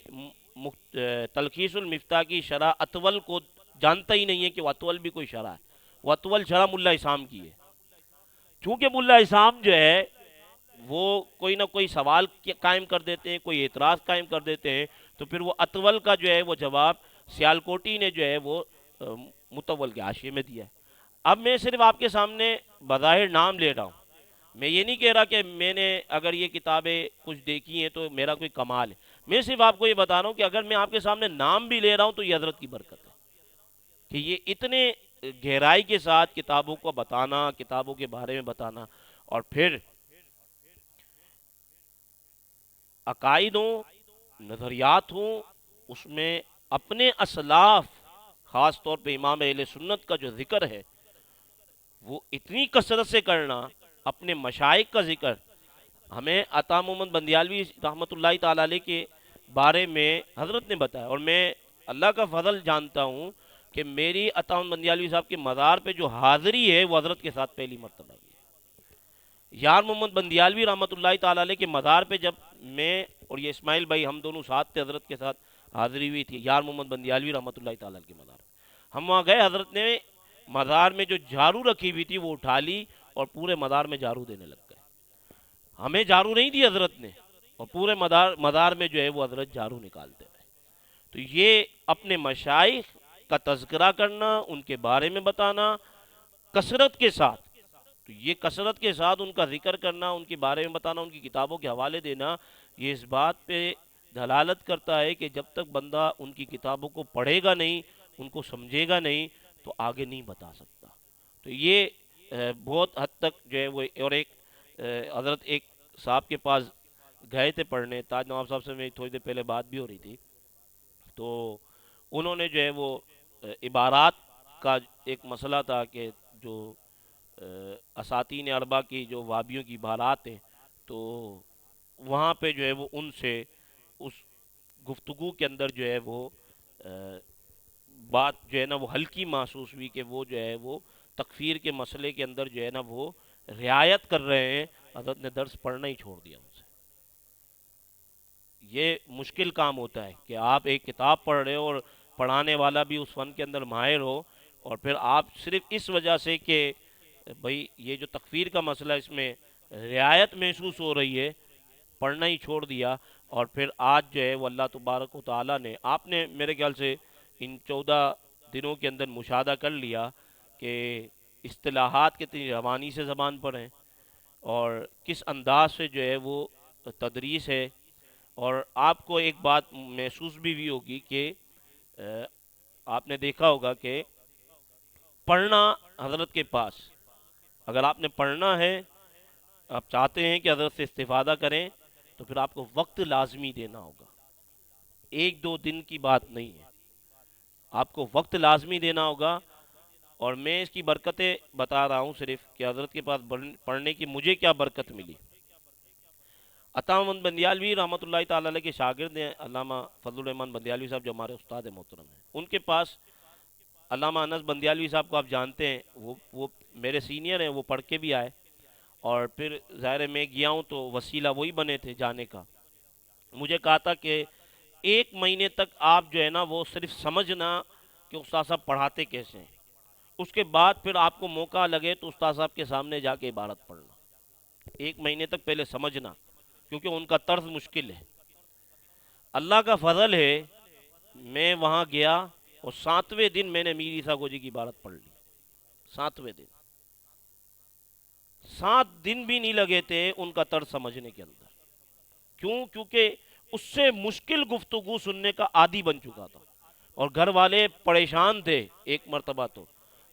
Speaker 4: تلخیص المفتاح کی شرح اطول کو جانتا ہی نہیں ہے کہ وہ اطول بھی کوئی شرح ہے. وہ اطول شرح ملا اسام کی ہے، چونکہ ملا اسام جو ہے وہ کوئی نہ کوئی سوال قائم کر دیتے ہیں، کوئی اعتراض قائم کر دیتے ہیں، تو پھر وہ اطول کا جو ہے وہ جواب سیالکوٹی نے جو ہے وہ متول کے حاشیے میں دیا ہے. اب میں صرف آپ کے سامنے بظاہر نام لے رہا ہوں، میں یہ نہیں کہہ رہا کہ میں نے اگر یہ کتابیں کچھ دیکھی ہیں تو میرا کوئی کمال ہے. میں صرف آپ کو یہ بتا رہا ہوں کہ اگر میں آپ کے سامنے نام بھی لے رہا ہوں تو یہ حضرت کی برکت ہے کہ یہ اتنے گہرائی کے ساتھ کتابوں کو بتانا، کتابوں کے بارے میں بتانا. اور پھر عقائد ہوں، نظریات ہوں، اس میں اپنے اسلاف، خاص طور پہ امام اہل سنت کا جو ذکر ہے وہ اتنی کثرت سے کرنا، اپنے مشائخ کا ذکر. ہمیں عطا محمد بندیالوی رحمۃ اللہ تعالی علیہ کے بارے میں حضرت نے بتایا، اور میں اللہ کا فضل جانتا ہوں کہ میری عطا محمد بندیالوی صاحب کے مزار پہ جو حاضری ہے وہ حضرت کے ساتھ پہلی مرتبہ ہوئی ہے. یار محمد بندیالوی رحمۃ اللہ تعالی علیہ کے مزار پہ جب میں اور یہ اسماعیل بھائی ہم دونوں ساتھ تھے، حضرت کے ساتھ حاضری ہوئی تھی یار محمد بندیالوی رحمۃ اللہ تعالی علیہ کے مزار. ہم وہاں گئے، حضرت نے مزار میں جو جھاڑو رکھی ہوئی تھی وہ اٹھا لی اور پورے مزار میں جھاڑو دینے لگ گئے. ہمیں جھاڑو نہیں دی حضرت نے، اور پورے مزار میں جو ہے وہ حضرت جھاڑو نکالتے رہے. تو یہ اپنے مشائخ کا تذکرہ کرنا، ان کے بارے میں بتانا کثرت کے ساتھ، تو یہ کثرت کے ساتھ ان کا ذکر کرنا، ان کے بارے میں بتانا، ان کی کتابوں کے حوالے دینا، یہ اس بات پہ دلالت کرتا ہے کہ جب تک بندہ ان کی کتابوں کو پڑھے گا نہیں، ان کو سمجھے گا نہیں، تو آگے نہیں بتا سکتا. تو یہ بہت حد تک جو ہے وہ. اور ایک حضرت ایک صاحب کے پاس گئے تھے پڑھنے، تاج نواب صاحب سے میری تھوڑی دیر پہلے بات بھی ہو رہی تھی، تو انہوں نے جو ہے وہ عبارات کا ایک مسئلہ تھا کہ جو اساتین اربع کی جو وابیوں کی عبارات ہیں، تو وہاں پہ جو ہے وہ ان سے اس گفتگو کے اندر جو ہے وہ بات جو ہے نا وہ ہلکی محسوس ہوئی کہ وہ جو ہے وہ تکفیر کے مسئلے کے اندر جو ہے نا وہ رعایت کر رہے ہیں. حضرت نے درس پڑھنا ہی چھوڑ دیا ان سے. یہ مشکل کام ہوتا ہے کہ آپ ایک کتاب پڑھ رہے ہو اور پڑھانے والا بھی اس فن کے اندر ماہر ہو، اور پھر آپ صرف اس وجہ سے کہ بھئی یہ جو تکفیر کا مسئلہ اس میں رعایت محسوس ہو رہی ہے، پڑھنا ہی چھوڑ دیا. اور پھر آج جو ہے وہ اللہ تبارک و تعالیٰ نے، آپ نے میرے خیال سے ان 14 دنوں کے اندر مشاہدہ کر لیا کہ اصطلاحات کتنی روانی سے زبان پر ہیں، اور کس انداز سے جو ہے وہ تدریس ہے، اور آپ کو ایک بات محسوس بھی ہوئی ہوگی کہ آپ نے دیکھا ہوگا کہ پڑھنا حضرت کے پاس، اگر آپ نے پڑھنا ہے، آپ چاہتے ہیں کہ حضرت سے استفادہ کریں، تو پھر آپ کو وقت لازمی دینا ہوگا، ایک دو دن کی بات نہیں ہے، آپ کو وقت لازمی دینا ہوگا۔ اور میں اس کی برکتیں بتا رہا ہوں صرف کہ حضرت کے پاس پڑھنے کی مجھے کیا برکت ملی۔ عطا محمد بندیالوی رحمۃ اللہ تعالی علیہ کے شاگرد ہیں علامہ فضل الرحمان بندیالوی صاحب، جو ہمارے استاد محترم ہیں، ان کے پاس علامہ انس بندیالوی صاحب کو آپ جانتے ہیں، وہ میرے سینئر ہیں، وہ پڑھ کے بھی آئے، اور پھر ظاہر ہے میں گیا ہوں تو وسیلہ وہی بنے تھے جانے کا۔ مجھے کہا تھا کہ ایک مہینے تک آپ جو ہے نا وہ صرف سمجھنا کہ استاد صاحب پڑھاتے کیسے ہیں، اس کے بعد پھر آپ کو موقع لگے تو استاد صاحب کے سامنے جا کے عبارت پڑھنا، ایک مہینے تک پہلے سمجھنا، کیونکہ ان کا طرز مشکل ہے۔ اللہ کا فضل ہے، میں وہاں گیا اور 7ویں دن میں نے میر عیسیٰ گوجی کی عبارت پڑھ لی، 7ویں دن، 7 دن بھی نہیں لگے تھے ان کا طرز سمجھنے کے اندر۔ کیوں؟ کیونکہ اس سے مشکل گفتگو سننے کا عادی بن چکا تھا، اور گھر والے پریشان تھے ایک مرتبہ تو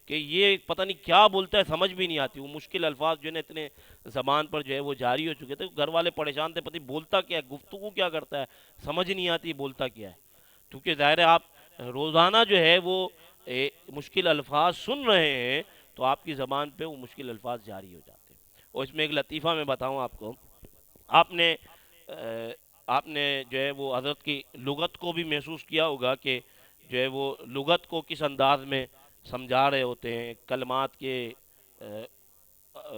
Speaker 4: کہ یہ پتہ نہیں کیا بولتا ہے، سمجھ بھی نہیں آتی، وہ مشکل الفاظ جو ہے نا اتنے زبان پر جو ہے وہ جاری ہو چکے تھے، گھر والے پریشان تھے، پتہ نہیں بولتا کیا ہے، گفتگو کیا کرتا ہے، سمجھ نہیں آتی بولتا کیا ہے، کیونکہ ظاہر ہے آپ روزانہ جو ہے وہ مشکل الفاظ سن رہے ہیں، تو آپ کی زبان پہ وہ مشکل الفاظ جاری ہو جاتے ہیں۔ اور اس میں ایک لطیفہ میں بتاؤں آپ کو، آپ نے آپ نے جو ہے وہ حضرت کی لغت کو بھی محسوس کیا ہوگا کہ جو ہے وہ لغت کو کس انداز میں سمجھا رہے ہوتے ہیں، کلمات کے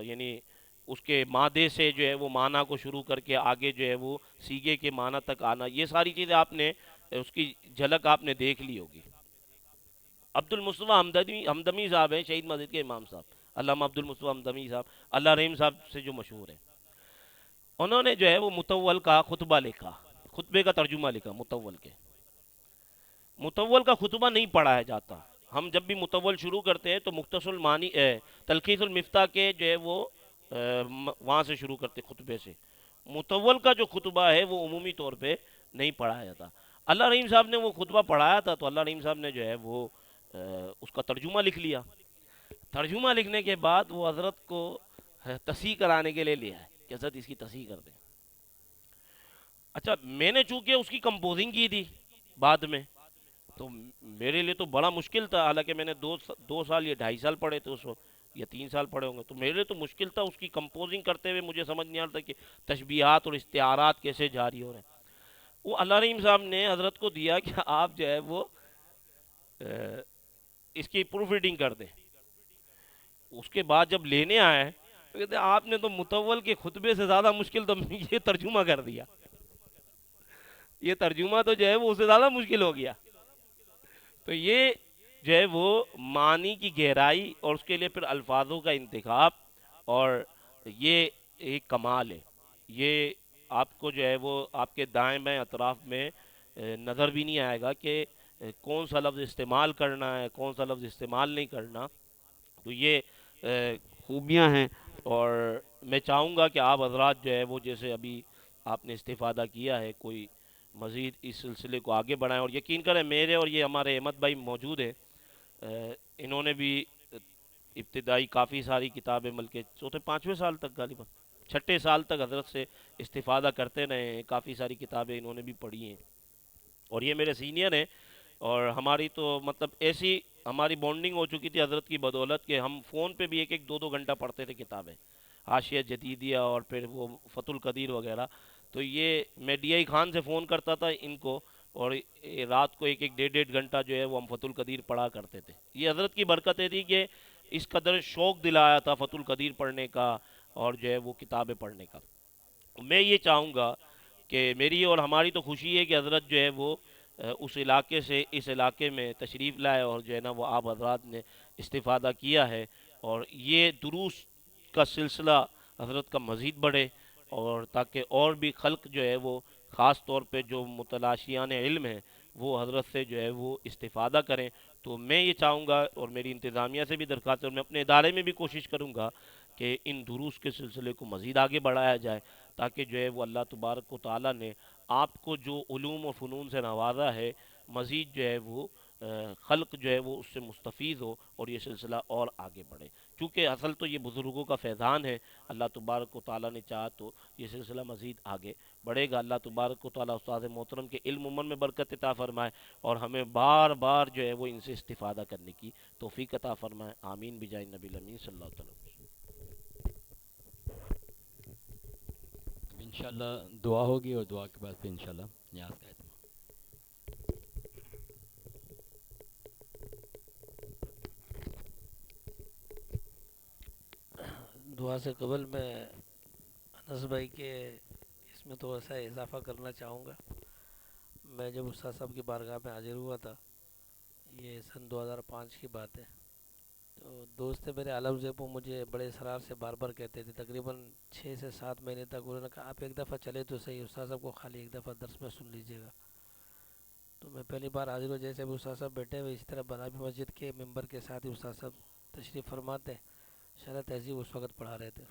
Speaker 4: یعنی اس کے مادے سے جو ہے وہ معنی کو شروع کر کے آگے جو ہے وہ سیگے کے معنی تک آنا، یہ ساری چیزیں آپ نے اس کی جھلک آپ نے دیکھ لی ہوگی۔ عبد المصطفیٰ ہمدمی صاحب ہیں، شہید مسجد کے امام صاحب، علامہ عبد المصطفیٰ ہمدمی صاحب، اللہ رحیم صاحب سے جو مشہور ہے، انہوں نے جو ہے وہ متول کا خطبہ لکھا، خطبے کا ترجمہ لکھا، متول کے، متول کا خطبہ نہیں پڑھایا جاتا، ہم جب بھی متول شروع کرتے ہیں تو مختصر المانی تلخیص المفتاح کے جو ہے وہ وہاں سے شروع کرتے خطبے سے، متول کا جو خطبہ ہے وہ عمومی طور پہ نہیں پڑھایا جاتا۔ اللہ رحیم صاحب نے وہ خطبہ پڑھایا تھا، تو اللہ رحیم صاحب نے جو ہے وہ اس کا ترجمہ لکھ لیا، ترجمہ لکھنے کے بعد وہ حضرت کو تصحیح کرانے کے لیے لیا ہے کہ حضرت اس کی تصحیح کر دیں۔ اچھا، میں نے چونکہ اس کی کمپوزنگ کی تھی بعد میں، تو میرے لیے تو بڑا مشکل تھا، حالانکہ میں نے 2 سال یا 2.5 سال پڑھے تھے اس وقت، یا 3 سال پڑھے ہوں گے، تو میرے لیے تو مشکل تھا اس کی کمپوزنگ کرتے ہوئے، مجھے سمجھ نہیں آ رہا تھا کہ تشبیہات اور استعارات کیسے جاری ہو رہے ہیں۔ وہ اللہ رحیم صاحب نے حضرت کو دیا کہ آپ جو ہے وہ اس کی پروف ریڈنگ کر دیں۔ اس کے بعد جب لینے آئے تو کہتے ہیں آپ نے تو متول کے خطبے سے زیادہ مشکل تو یہ ترجمہ کر دیا، یہ ترجمہ تو جو ہے وہ اس سے زیادہ مشکل ہو گیا۔ تو یہ جو ہے وہ معنی کی گہرائی اور اس کے لیے پھر الفاظوں کا انتخاب، اور یہ ایک کمال ہے، یہ آپ کو جو ہے وہ آپ کے دائیں بائیں اطراف میں نظر بھی نہیں آئے گا کہ کون سا لفظ استعمال کرنا ہے، کون سا لفظ استعمال نہیں کرنا۔ تو یہ خوبیاں ہیں، اور میں چاہوں گا کہ آپ حضرات جو ہے وہ جیسے ابھی آپ نے استفادہ کیا ہے، کوئی مزید اس سلسلے کو آگے بڑھائیں، اور یقین کریں میرے اور یہ ہمارے احمد بھائی موجود ہیں، انہوں نے بھی ابتدائی کافی ساری کتابیں، بلکہ 4-5 سال تک، غالباً 6 سال تک حضرت سے استفادہ کرتے رہے ہیں، کافی ساری کتابیں انہوں نے بھی پڑھی ہیں، اور یہ میرے سینئر ہیں، اور ہماری تو مطلب ایسی ہماری بانڈنگ ہو چکی تھی حضرت کی بدولت کہ ہم فون پہ بھی 1-2 گھنٹہ پڑھتے تھے کتابیں، حاشیہ جدیدیہ اور پھر وہ فتح القدیر وغیرہ۔ تو یہ میں ڈی آئی خان سے فون کرتا تھا ان کو، اور رات کو 1-1 گھنٹہ جو ہے وہ ہم فتح القدیر پڑھا کرتے تھے۔ یہ حضرت کی برکتیں تھی کہ اس قدر شوق دلایا تھا فتح القدیر پڑھنے کا اور جو ہے وہ کتابیں پڑھنے کا۔ میں یہ چاہوں گا کہ میری اور ہماری تو خوشی ہے کہ حضرت جو ہے وہ اس علاقے سے اس علاقے میں تشریف لائے، اور جو ہے نا وہ آپ حضرات نے استفادہ کیا ہے، اور یہ دروس کا سلسلہ حضرت کا مزید بڑھے، اور تاکہ اور بھی خلق جو ہے وہ خاص طور پہ جو متلاشیان علم ہیں وہ حضرت سے جو ہے وہ استفادہ کریں۔ تو میں یہ چاہوں گا، اور میری انتظامیہ سے بھی درخواست ہے، اور میں اپنے ادارے میں بھی کوشش کروں گا کہ ان دروس کے سلسلے کو مزید آگے بڑھایا جائے، تاکہ جو ہے وہ اللہ تبارک و تعالیٰ نے آپ کو جو علوم و فنون سے نوازا ہے مزید جو ہے وہ خلق جو ہے وہ اس سے مستفید ہو اور یہ سلسلہ اور آگے بڑھے، کیونکہ اصل تو یہ بزرگوں کا فیضان ہے۔ اللہ تبارک و تعالیٰ نے چاہا تو یہ سلسلہ مزید آگے بڑھے گا۔ اللہ تبارک و تعالیٰ استاد محترم کے علم عمر میں برکت عطا فرمائے اور ہمیں بار بار جو ہے وہ ان سے استفادہ کرنے کی توفیق عطا فرمائے، آمین بجائے نبی الامین صلی اللہ علیہ وسلم۔
Speaker 2: انشاءاللہ دعا ہوگی اور دعا کے بعد پھر انشاءاللہ نیاز کا اہتمام۔
Speaker 5: دعا سے قبل میں انس بھائی کے اس میں تو ایسا اضافہ کرنا چاہوں گا۔ میں جب استاد صاحب کی بارگاہ میں حاضر ہوا تھا، یہ سن 2005 کی بات ہے، تو دوست میرے عالم زیب وہ مجھے بڑے اصرار سے بار بار کہتے تھے، تقریباً 6 سے 7 مہینے تک انہوں نے کہا آپ ایک دفعہ چلے تو صحیح، استاد صاحب کو خالی ایک دفعہ درس میں سن لیجیے گا۔ تو میں پہلی بار حاضر ہوا، جیسے ابھی استاد صاحب بیٹھے ہوئے اسی طرح بنابی مسجد کے ممبر کے ساتھ ہی استاد صاحب تشریف فرماتے، شرح تہذیب اس وقت پڑھا رہے تھے۔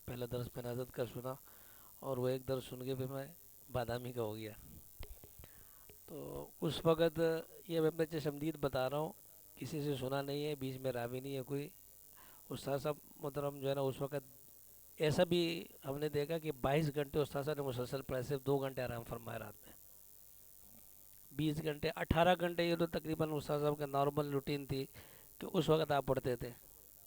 Speaker 5: پہلا درس میں نے حضرت کا سنا اور وہ ایک درس سن کے پھر میں بادامی کا ہو گیا۔ تو اس وقت یہ میں اپنے چشمدید بتا رہا ہوں، کسی سے سنا نہیں ہے، بیچ میں راوی نہیں ہے کوئی۔ استاد صاحب محترم جو ہے نا اس وقت ایسا بھی ہم نے دیکھا کہ 22 گھنٹے استاد صاحب نے مسلسل پڑھا، صرف 2 گھنٹے آرام فرمایا رات میں۔ 20 گھنٹے 18 گھنٹے یہ تو تقریباً استاد صاحب کا نارمل روٹین تھی کہ اس وقت آپ پڑھتے تھے۔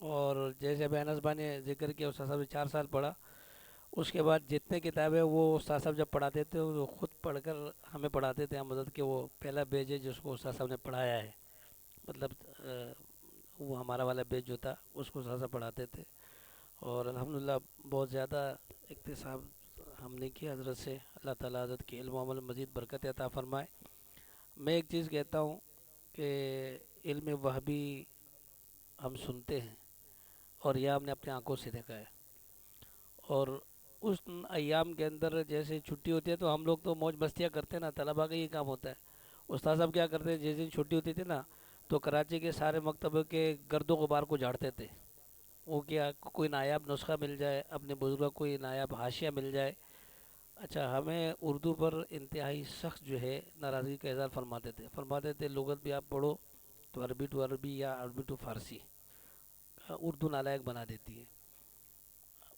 Speaker 5: اور جیسے ابھی انس بھائی نے ذکر کیا، استاد صاحب نے 4 سال پڑھا، اس کے بعد جتنے کتابیں وہ استاد صاحب جب پڑھاتے تھے وہ خود پڑھ کر ہمیں پڑھاتے تھے۔ ہم مدد کے وہ پہلا بیج ہے جس کو استاد صاحب نے پڑھایا ہے، مطلب وہ ہمارا والا بیج جو تھا اس کو استاد صاحب پڑھاتے تھے۔ اور الحمدللہ بہت زیادہ اکتساب ہم نے کیا حضرت سے، اللہ تعالیٰ حضرت کے علم و عمل مزید برکت عطا فرمائے۔ میں ایک چیز کہتا ہوں کہ علم وہابی ہم سنتے ہیں اور یہ ہم نے اپنے آنکھوں سے دیکھا ہے، اور اس ایام کے اندر جیسے چھٹی ہوتی ہے تو ہم لوگ تو موج مستیاں کرتے ہیں نا، طلباء کا یہ کام ہوتا ہے۔ استاد صاحب کیا کرتے ہیں، جس دن چھٹی ہوتی تھی نا تو کراچی کے سارے مکتبوں کے گرد و غبار کو جھاڑتے تھے۔ وہ کیا کوئی نایاب نسخہ مل جائے، اپنے بزرگوں کو کوئی نایاب حاشیہ مل جائے۔ اچھا، ہمیں اردو پر انتہائی سخت جو ہے ناراضگی کا اظہار فرماتے تھے لغت بھی آپ پڑھو تو عربی ٹو عربی یا عربی ٹو فارسی، اردو نالائق بنا دیتی ہے۔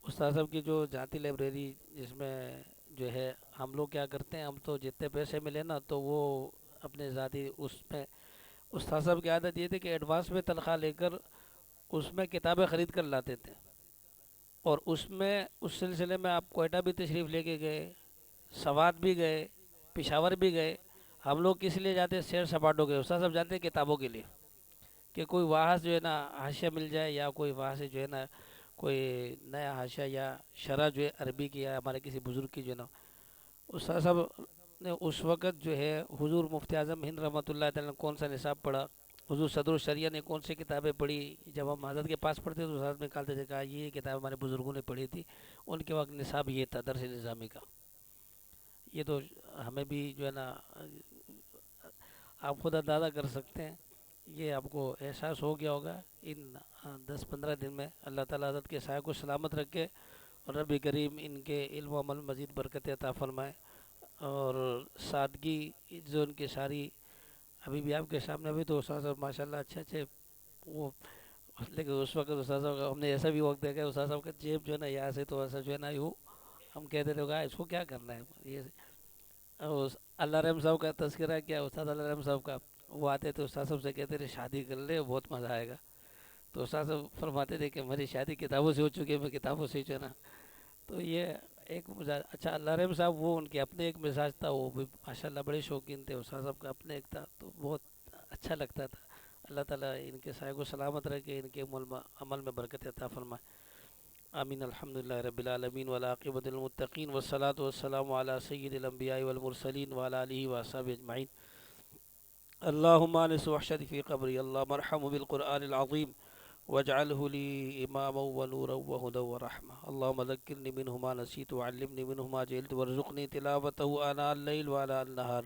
Speaker 5: استاد صاحب کی جو ذاتی لائبریری جس میں جو ہے ہم لوگ کیا کرتے ہیں، ہم تو جتنے پیسے ملے نا تو وہ اپنے ذاتی اس میں، استاد صاحب کی عادت یہ تھی کہ ایڈوانس میں تنخواہ لے کر اس میں کتابیں خرید کر لاتے تھے، اور اس میں اس سلسلے میں آپ کوئٹہ بھی تشریف لے کے گئے، سوات بھی گئے، پشاور بھی گئے۔ ہم لوگ کس لیے جاتے ہیں، سیر سپاٹوں کے، استاد صاحب جاتے ہیں کتابوں کے لیے کہ کوئی وہاں سے جو ہے نا حاشیہ مل جائے، یا کوئی وہاں سے جو ہے نا کوئی نیا حاشیہ یا شرح جو ہے عربی کی یا ہمارے کسی بزرگ کی جو ہے نا۔ استاد صاحب نے اس وقت جو ہے حضور مفتی اعظم ہند رحمۃ اللہ تعالیٰ نے کون سا نصاب پڑھا، حضور صدر الشریعہ نے کون سی کتابیں پڑھی، جب ہم حضرت کے پاس پڑھتے تو حضرت نکالتے تھے، کہا یہ کتاب ہمارے بزرگوں نے پڑھی تھی، ان کے وقت نصاب یہ تھا درس نظامی کا۔ یہ تو ہمیں بھی جو ہے نا آپ خود اندازہ کر سکتے ہیں، یہ آپ کو احساس ہو گیا ہوگا ان 10-15 دن میں۔ اللہ تعالیٰ حضرت کے سایہ کو سلامت رکھے اور رب کریم ان کے علم و عمل مزید برکت عطا فرمائے، اور سادگی جو ان کی ساری ابھی بھی آپ کے سامنے، ابھی تو استاد صاحب ماشاء اللہ اچھے وہ، لیکن اس وقت استاد صاحب کا ہم نے ایسا بھی وقت دیکھا ہے، استاد صاحب کا جیب جو ہے نا یہاں سے تو ایسا جو ہے نا یوں ہم کہتے تھے اس کو کیا کرنا ہے یہ۔ اللہ رحم صاحب کا تذکرہ کیا، استاد اللہ رحم صاحب کا، وہ آتے تھے استاد صاحب سے کہتے تھے شادی کر لے بہت مزہ آئے گا، تو استاد صاحب فرماتے تھے کہ میری شادی کتابوں سے ہو چکی ہے، میں کتابوں سے ہی جو ہے نا۔ تو یہ ایک مزاج، اچھا اللہ رحم صاحب وہ ان کے اپنے ایک مزاج تھا، وہ بھی ماشاء اللہ بڑے شوقین تھے، استاد صاحب کا اپنے ایک تھا، تو بہت اچھا لگتا تھا۔ اللہ تعالیٰ ان کے سایہ کو سلامت رکھے، ان کے عمل میں برکت عطا فرمائے، آمین۔ الحمدللہ رب العالمین والعاقبۃ للمتقین والصلاۃ والسلام علی سید الانبیاء والمرسلین وعلی آلہ وصحبہ اجمعین۔ اللہم آنس وحشتی فی قبری، اللہم ارحمہ بالقرآن العظیم واجعلہ لی اماما ونورا وہدی ورحمہ، اللہم ذکرنی منہ ما نسیت وعلمنی منہ ما جہلت وارزقنی تلاوتہ آناء اللیل وآناء النہار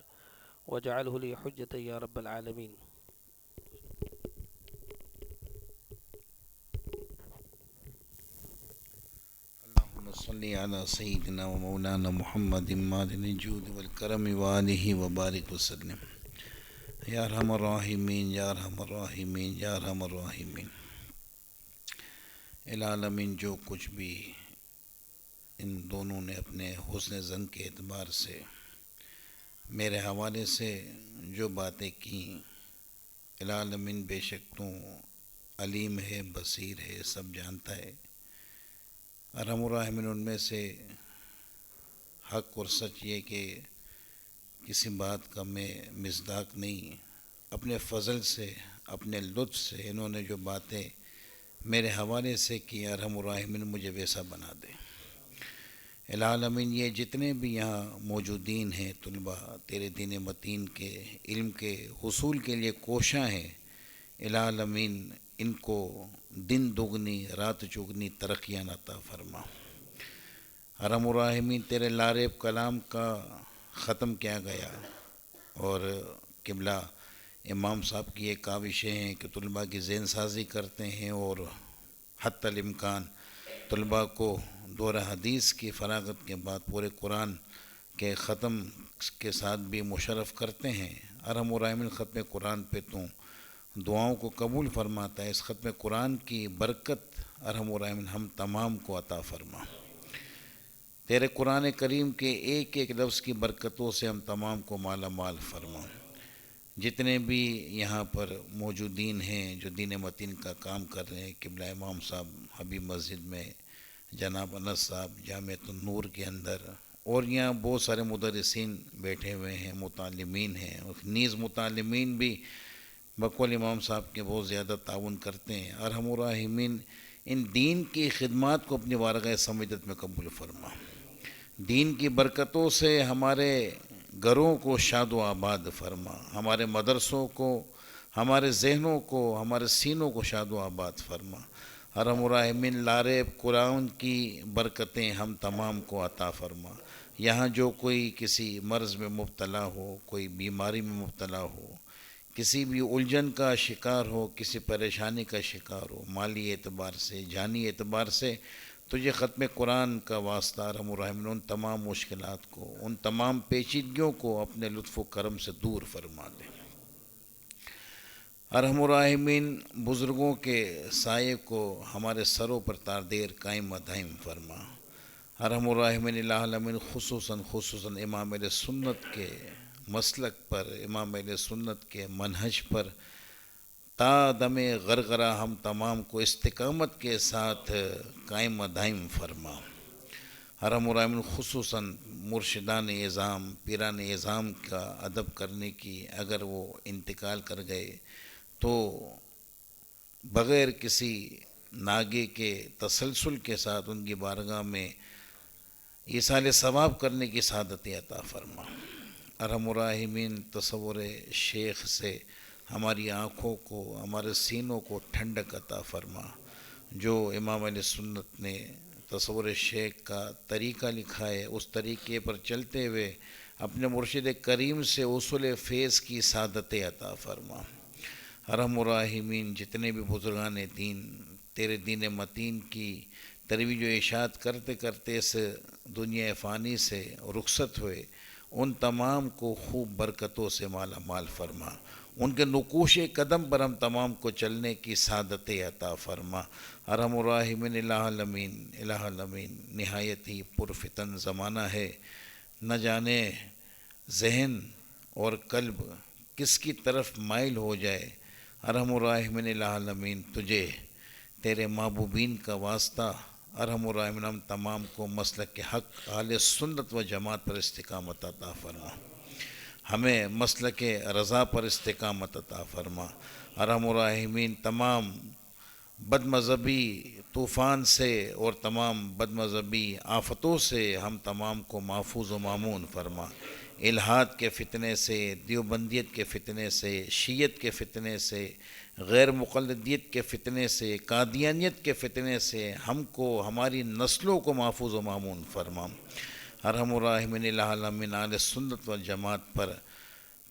Speaker 5: واجعلہ لی حجۃ یا رب العالمین۔
Speaker 1: اللهم صلی علی سیدنا و مولانا محمد معدن الجود والکرم وآلہ وبارک وسلم یا ارحم الراحمین یا ارحم الراحمین یا ارحم الراحمین۔ العالمین، جو کچھ بھی ان دونوں نے اپنے حسن ظن کے اعتبار سے میرے حوالے سے جو باتیں کیں، العالمین بے شک تو علیم ہے، بصیر ہے، سب جانتا ہے۔ ارحم الراحمین، ان میں سے حق اور سچ یہ کہ کسی بات کا میں مصداق نہیں، اپنے فضل سے، اپنے لطف سے انہوں نے جو باتیں میرے حوالے سے کی، ارحم الراحمین مجھے ویسا بنا دے۔ العالمین، یہ جتنے بھی یہاں موجودین ہیں طلباء تیرے دین متین کے علم کے حصول کے لیے کوشاں ہیں، العالمین ان کو دن دگنی رات چگنی ترقیاں عطا فرما۔ ارحم الراحمین، تیرے لاریب کلام کا ختم کیا گیا، اور قبلہ امام صاحب کی یہ کاوشیں ہیں کہ طلباء کی ذہن سازی کرتے ہیں اور حتی الامکان طلباء کو دورہ حدیث کی فراغت کے بعد پورے قرآن کے ختم کے ساتھ بھی مشرف کرتے ہیں۔ ارحم الراحمین، ختم قرآن پہ تو دعاؤں کو قبول فرماتا ہے، اس ختم قرآن کی برکت ارحم الراحمین ہم تمام کو عطا فرما۔ تیرے قرآن کریم کے ایک ایک لفظ کی برکتوں سے ہم تمام کو مالا مال فرما۔ جتنے بھی یہاں پر موجودین ہیں جو دین متین کا کام کر رہے ہیں، قبلہ امام صاحب حبیب مسجد میں، جناب انس صاحب جامعۃ النور کے اندر، اور یہاں بہت سارے مدرسین بیٹھے ہوئے ہیں، متعلمین ہیں، نیز متعلمین بھی بقول امام صاحب کے بہت زیادہ تعاون کرتے ہیں۔ ارحم الراحمین، ان دین کی خدمات کو اپنی بارگاہ سمجدت میں قبول فرما۔ دین کی برکتوں سے ہمارے گھروں کو شاد و آباد فرما، ہمارے مدرسوں کو، ہمارے ذہنوں کو، ہمارے سینوں کو شاد و آباد فرما۔ ارحم الراحمین، لاریب قرآن کی برکتیں ہم تمام کو عطا فرما۔ یہاں جو کوئی کسی مرض میں مبتلا ہو، کوئی بیماری میں مبتلا ہو، کسی بھی الجھن کا شکار ہو، کسی پریشانی کا شکار ہو، مالی اعتبار سے، جانی اعتبار سے، تجھے ختم قرآن کا واسطہ ارحم الراحمین ان تمام مشکلات کو، ان تمام پیچیدگیوں کو اپنے لطف و کرم سے دور فرما دے۔ ارحم الراحمین، بزرگوں کے سائے کو ہمارے سروں پر تاردیر قائم و دائم فرما۔ ارحم الراحمین، العالمین، خصوصاً امام اہل سنت کے مسلک پر، امام اہل سنت کے منہج پر تا دم غرغرہ ہم تمام کو استقامت کے ساتھ قائم و دائم فرما۔ ارحم الراحمین، خصوصاً مرشدان اعظام، پیران اعظام کا ادب کرنے کی اگر وہ انتقال کر گئے تو بغیر کسی ناگے کے تسلسل کے ساتھ ان کی بارگاہ میں ایصال ثواب کرنے کی سعادت عطا فرما۔ ارحم الراحمین، تصور شیخ سے ہماری آنکھوں کو، ہمارے سینوں کو ٹھنڈک عطا فرما۔ جو امام علیہ سنت نے تصور شیخ کا طریقہ لکھا ہے، اس طریقے پر چلتے ہوئے اپنے مرشد کریم سے اصول فیض کی سعادت عطا فرما۔ ارحم الراحمین، جتنے بھی بزرگان دین تیرے دین متین کی ترویج و اشاعت کرتے کرتے اس دنیا فانی سے رخصت ہوئے، ان تمام کو خوب برکتوں سے مالا مال فرما۔ ان کے نقوش قدم پر ہم تمام کو چلنے کی سعادت عطا فرما۔ ارحم الراحمین، الہ العالمین، نہایت ہی پرفتن زمانہ ہے، نہ جانے ذہن اور قلب کس کی طرف مائل ہو جائے۔ ارحم الراحمین، الہ العالمین، تجھے تیرے محبوبین کا واسطہ ارحم الراحمین ہم تمام کو مسلک حق اہل سنت و جماعت پر استقامت عطا فرما، ہمیں مسلک رضا پر استقامت عطا فرما۔ ارحم الراحمین، تمام بد مذہبی طوفان سے اور تمام بد مذہبی آفتوں سے ہم تمام کو محفوظ و مامون فرما۔ الحاد کے فتنے سے، دیوبندیت کے فتنے سے، شیعت کے فتنے سے، غیر مقلدیت کے فتنے سے، قادیانیت کے فتنے سے ہم کو، ہماری نسلوں کو محفوظ و مامون فرما۔ ارحم الراحمین، الہ العالمین، اہل سنت و جماعت پر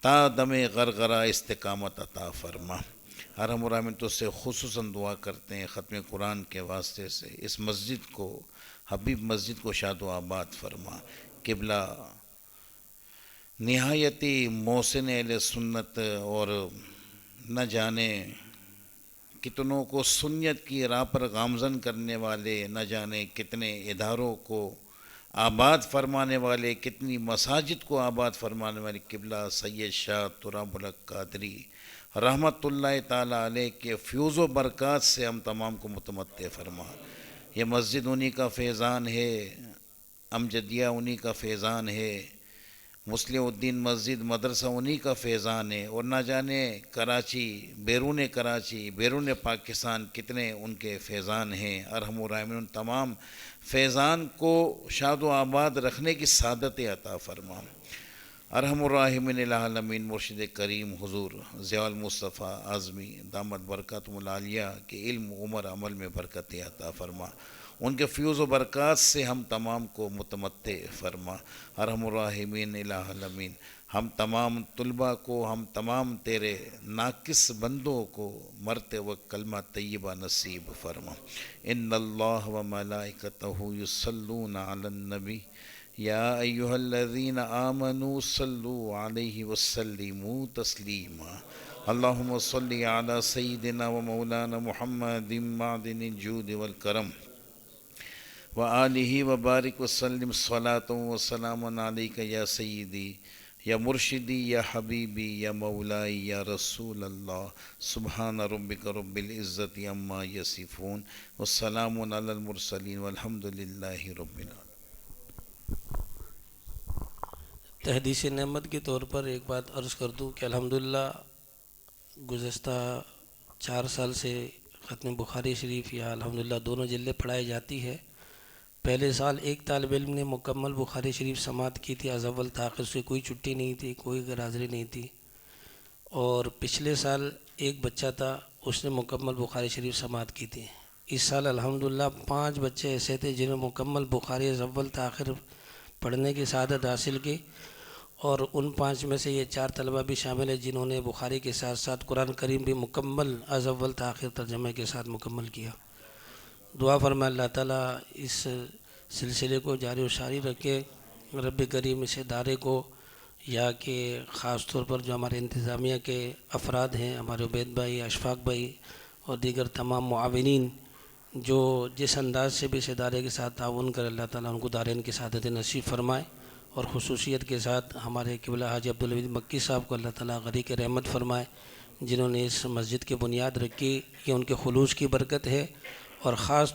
Speaker 1: تا دم غرغرہ استقامت عطا فرما۔ ارحم الراحمین تو سے خصوصاً دعا کرتے ہیں ختم قرآن کے واسطے سے اس مسجد کو، حبیب مسجد کو شاد و آباد فرما۔ قبلہ نہایتی محسن اہل سنت اور نہ جانے کتنوں کو سنت کی راہ پر گامزن کرنے والے، نہ جانے کتنے اداروں کو آباد فرمانے والے، کتنی مساجد کو آباد فرمانے والے قبلہ سید شاہ تراب الحق قادری رحمۃ اللہ تعالیٰ علیہ کے فیوز و برکات سے ہم تمام کو متمتع فرما۔ یہ مسجد انہی کا فیضان ہے، امجدیہ انہی کا فیضان ہے، مسلم الدین مسجد مدرسہ انہی کا فیضان ہے، اور نہ جانے کراچی، بیرون پاکستان کتنے ان کے فیضان ہیں۔ ارحم الراحمین تمام فیضان کو شاد و آباد رکھنے کی سعادت عطا فرما۔ ارحم الراحمین العالمین مرشد کریم حضور ضیاء المصطفیٰ اعظمی دامت برکاتہم العالیہ کے علم عمر عمل میں برکت عطا فرما، ان کے فیوز و برکات سے ہم تمام کو متمتع فرما۔ ارحم الراحمین العالمین ہم تمام طلباء کو، ہم تمام تیرے ناقص بندوں کو مرتے وقت کلمہ طیبہ نصیب فرما۔ ان اللہ و ملائکتہ یصلون علی النبی یا ایہا الذین آمنوا صلوا علیہ وسلموا تسلیما۔ اللہم صلی علی سیدنا و مولانا محمد معدن الجود والکرم وآلہ وبارک وسلم صلاۃ وسلام علیک یا سیدی یا مرشدی یا حبیبی یا مولائی یا رسول اللہ۔ سبحان ربک رب العزت عما یصفون والسلام علی المرسلین والحمد للہ رب العالمین۔
Speaker 5: تحدیث نعمت کے طور پر ایک بات عرض کر دوں کہ الحمدللہ گزشتہ 4 سال سے ختم بخاری شریف یا الحمدللہ دونوں جلدیں پڑھائی جاتی ہے۔ پہلے سال ایک طالب علم نے مکمل بخاری شریف سماعت کی تھی، از اول تا آخر، سے کوئی چھٹی نہیں تھی، کوئی غیر حاضری نہیں تھی۔ اور پچھلے سال ایک بچہ تھا، اس نے مکمل بخاری شریف سماعت کی تھی۔ اس سال الحمدللہ 5 بچے ایسے تھے جنہوں نے مکمل بخاری از اول تا آخر پڑھنے کی سعادت حاصل کی، اور ان 5 میں سے یہ 4 طلبہ بھی شامل ہیں جنہوں نے بخاری کے ساتھ ساتھ قرآن کریم بھی مکمل از اول تا آخر ترجمے کے ساتھ مکمل کیا۔ دعا فرمائے اللہ تعالیٰ اس سلسلے کو جاری و ساری رکھے، رب کریم اس ادارے کو، یا کہ خاص طور پر جو ہمارے انتظامیہ کے افراد ہیں، ہمارے عبید بھائی، اشفاق بھائی اور دیگر تمام معاونین جو جس انداز سے بھی اس ادارے کے ساتھ تعاون کر، اللہ تعالیٰ ان کو دارین کی سعادت نصیب فرمائے، اور خصوصیت کے ساتھ ہمارے قبلہ حاجی عبدالحمید مکی صاحب کو اللہ تعالیٰ غریق رحمت فرمائے، جنہوں نے اس مسجد کی بنیاد رکھی، یہ ان کے خلوص کی برکت ہے، اور خاص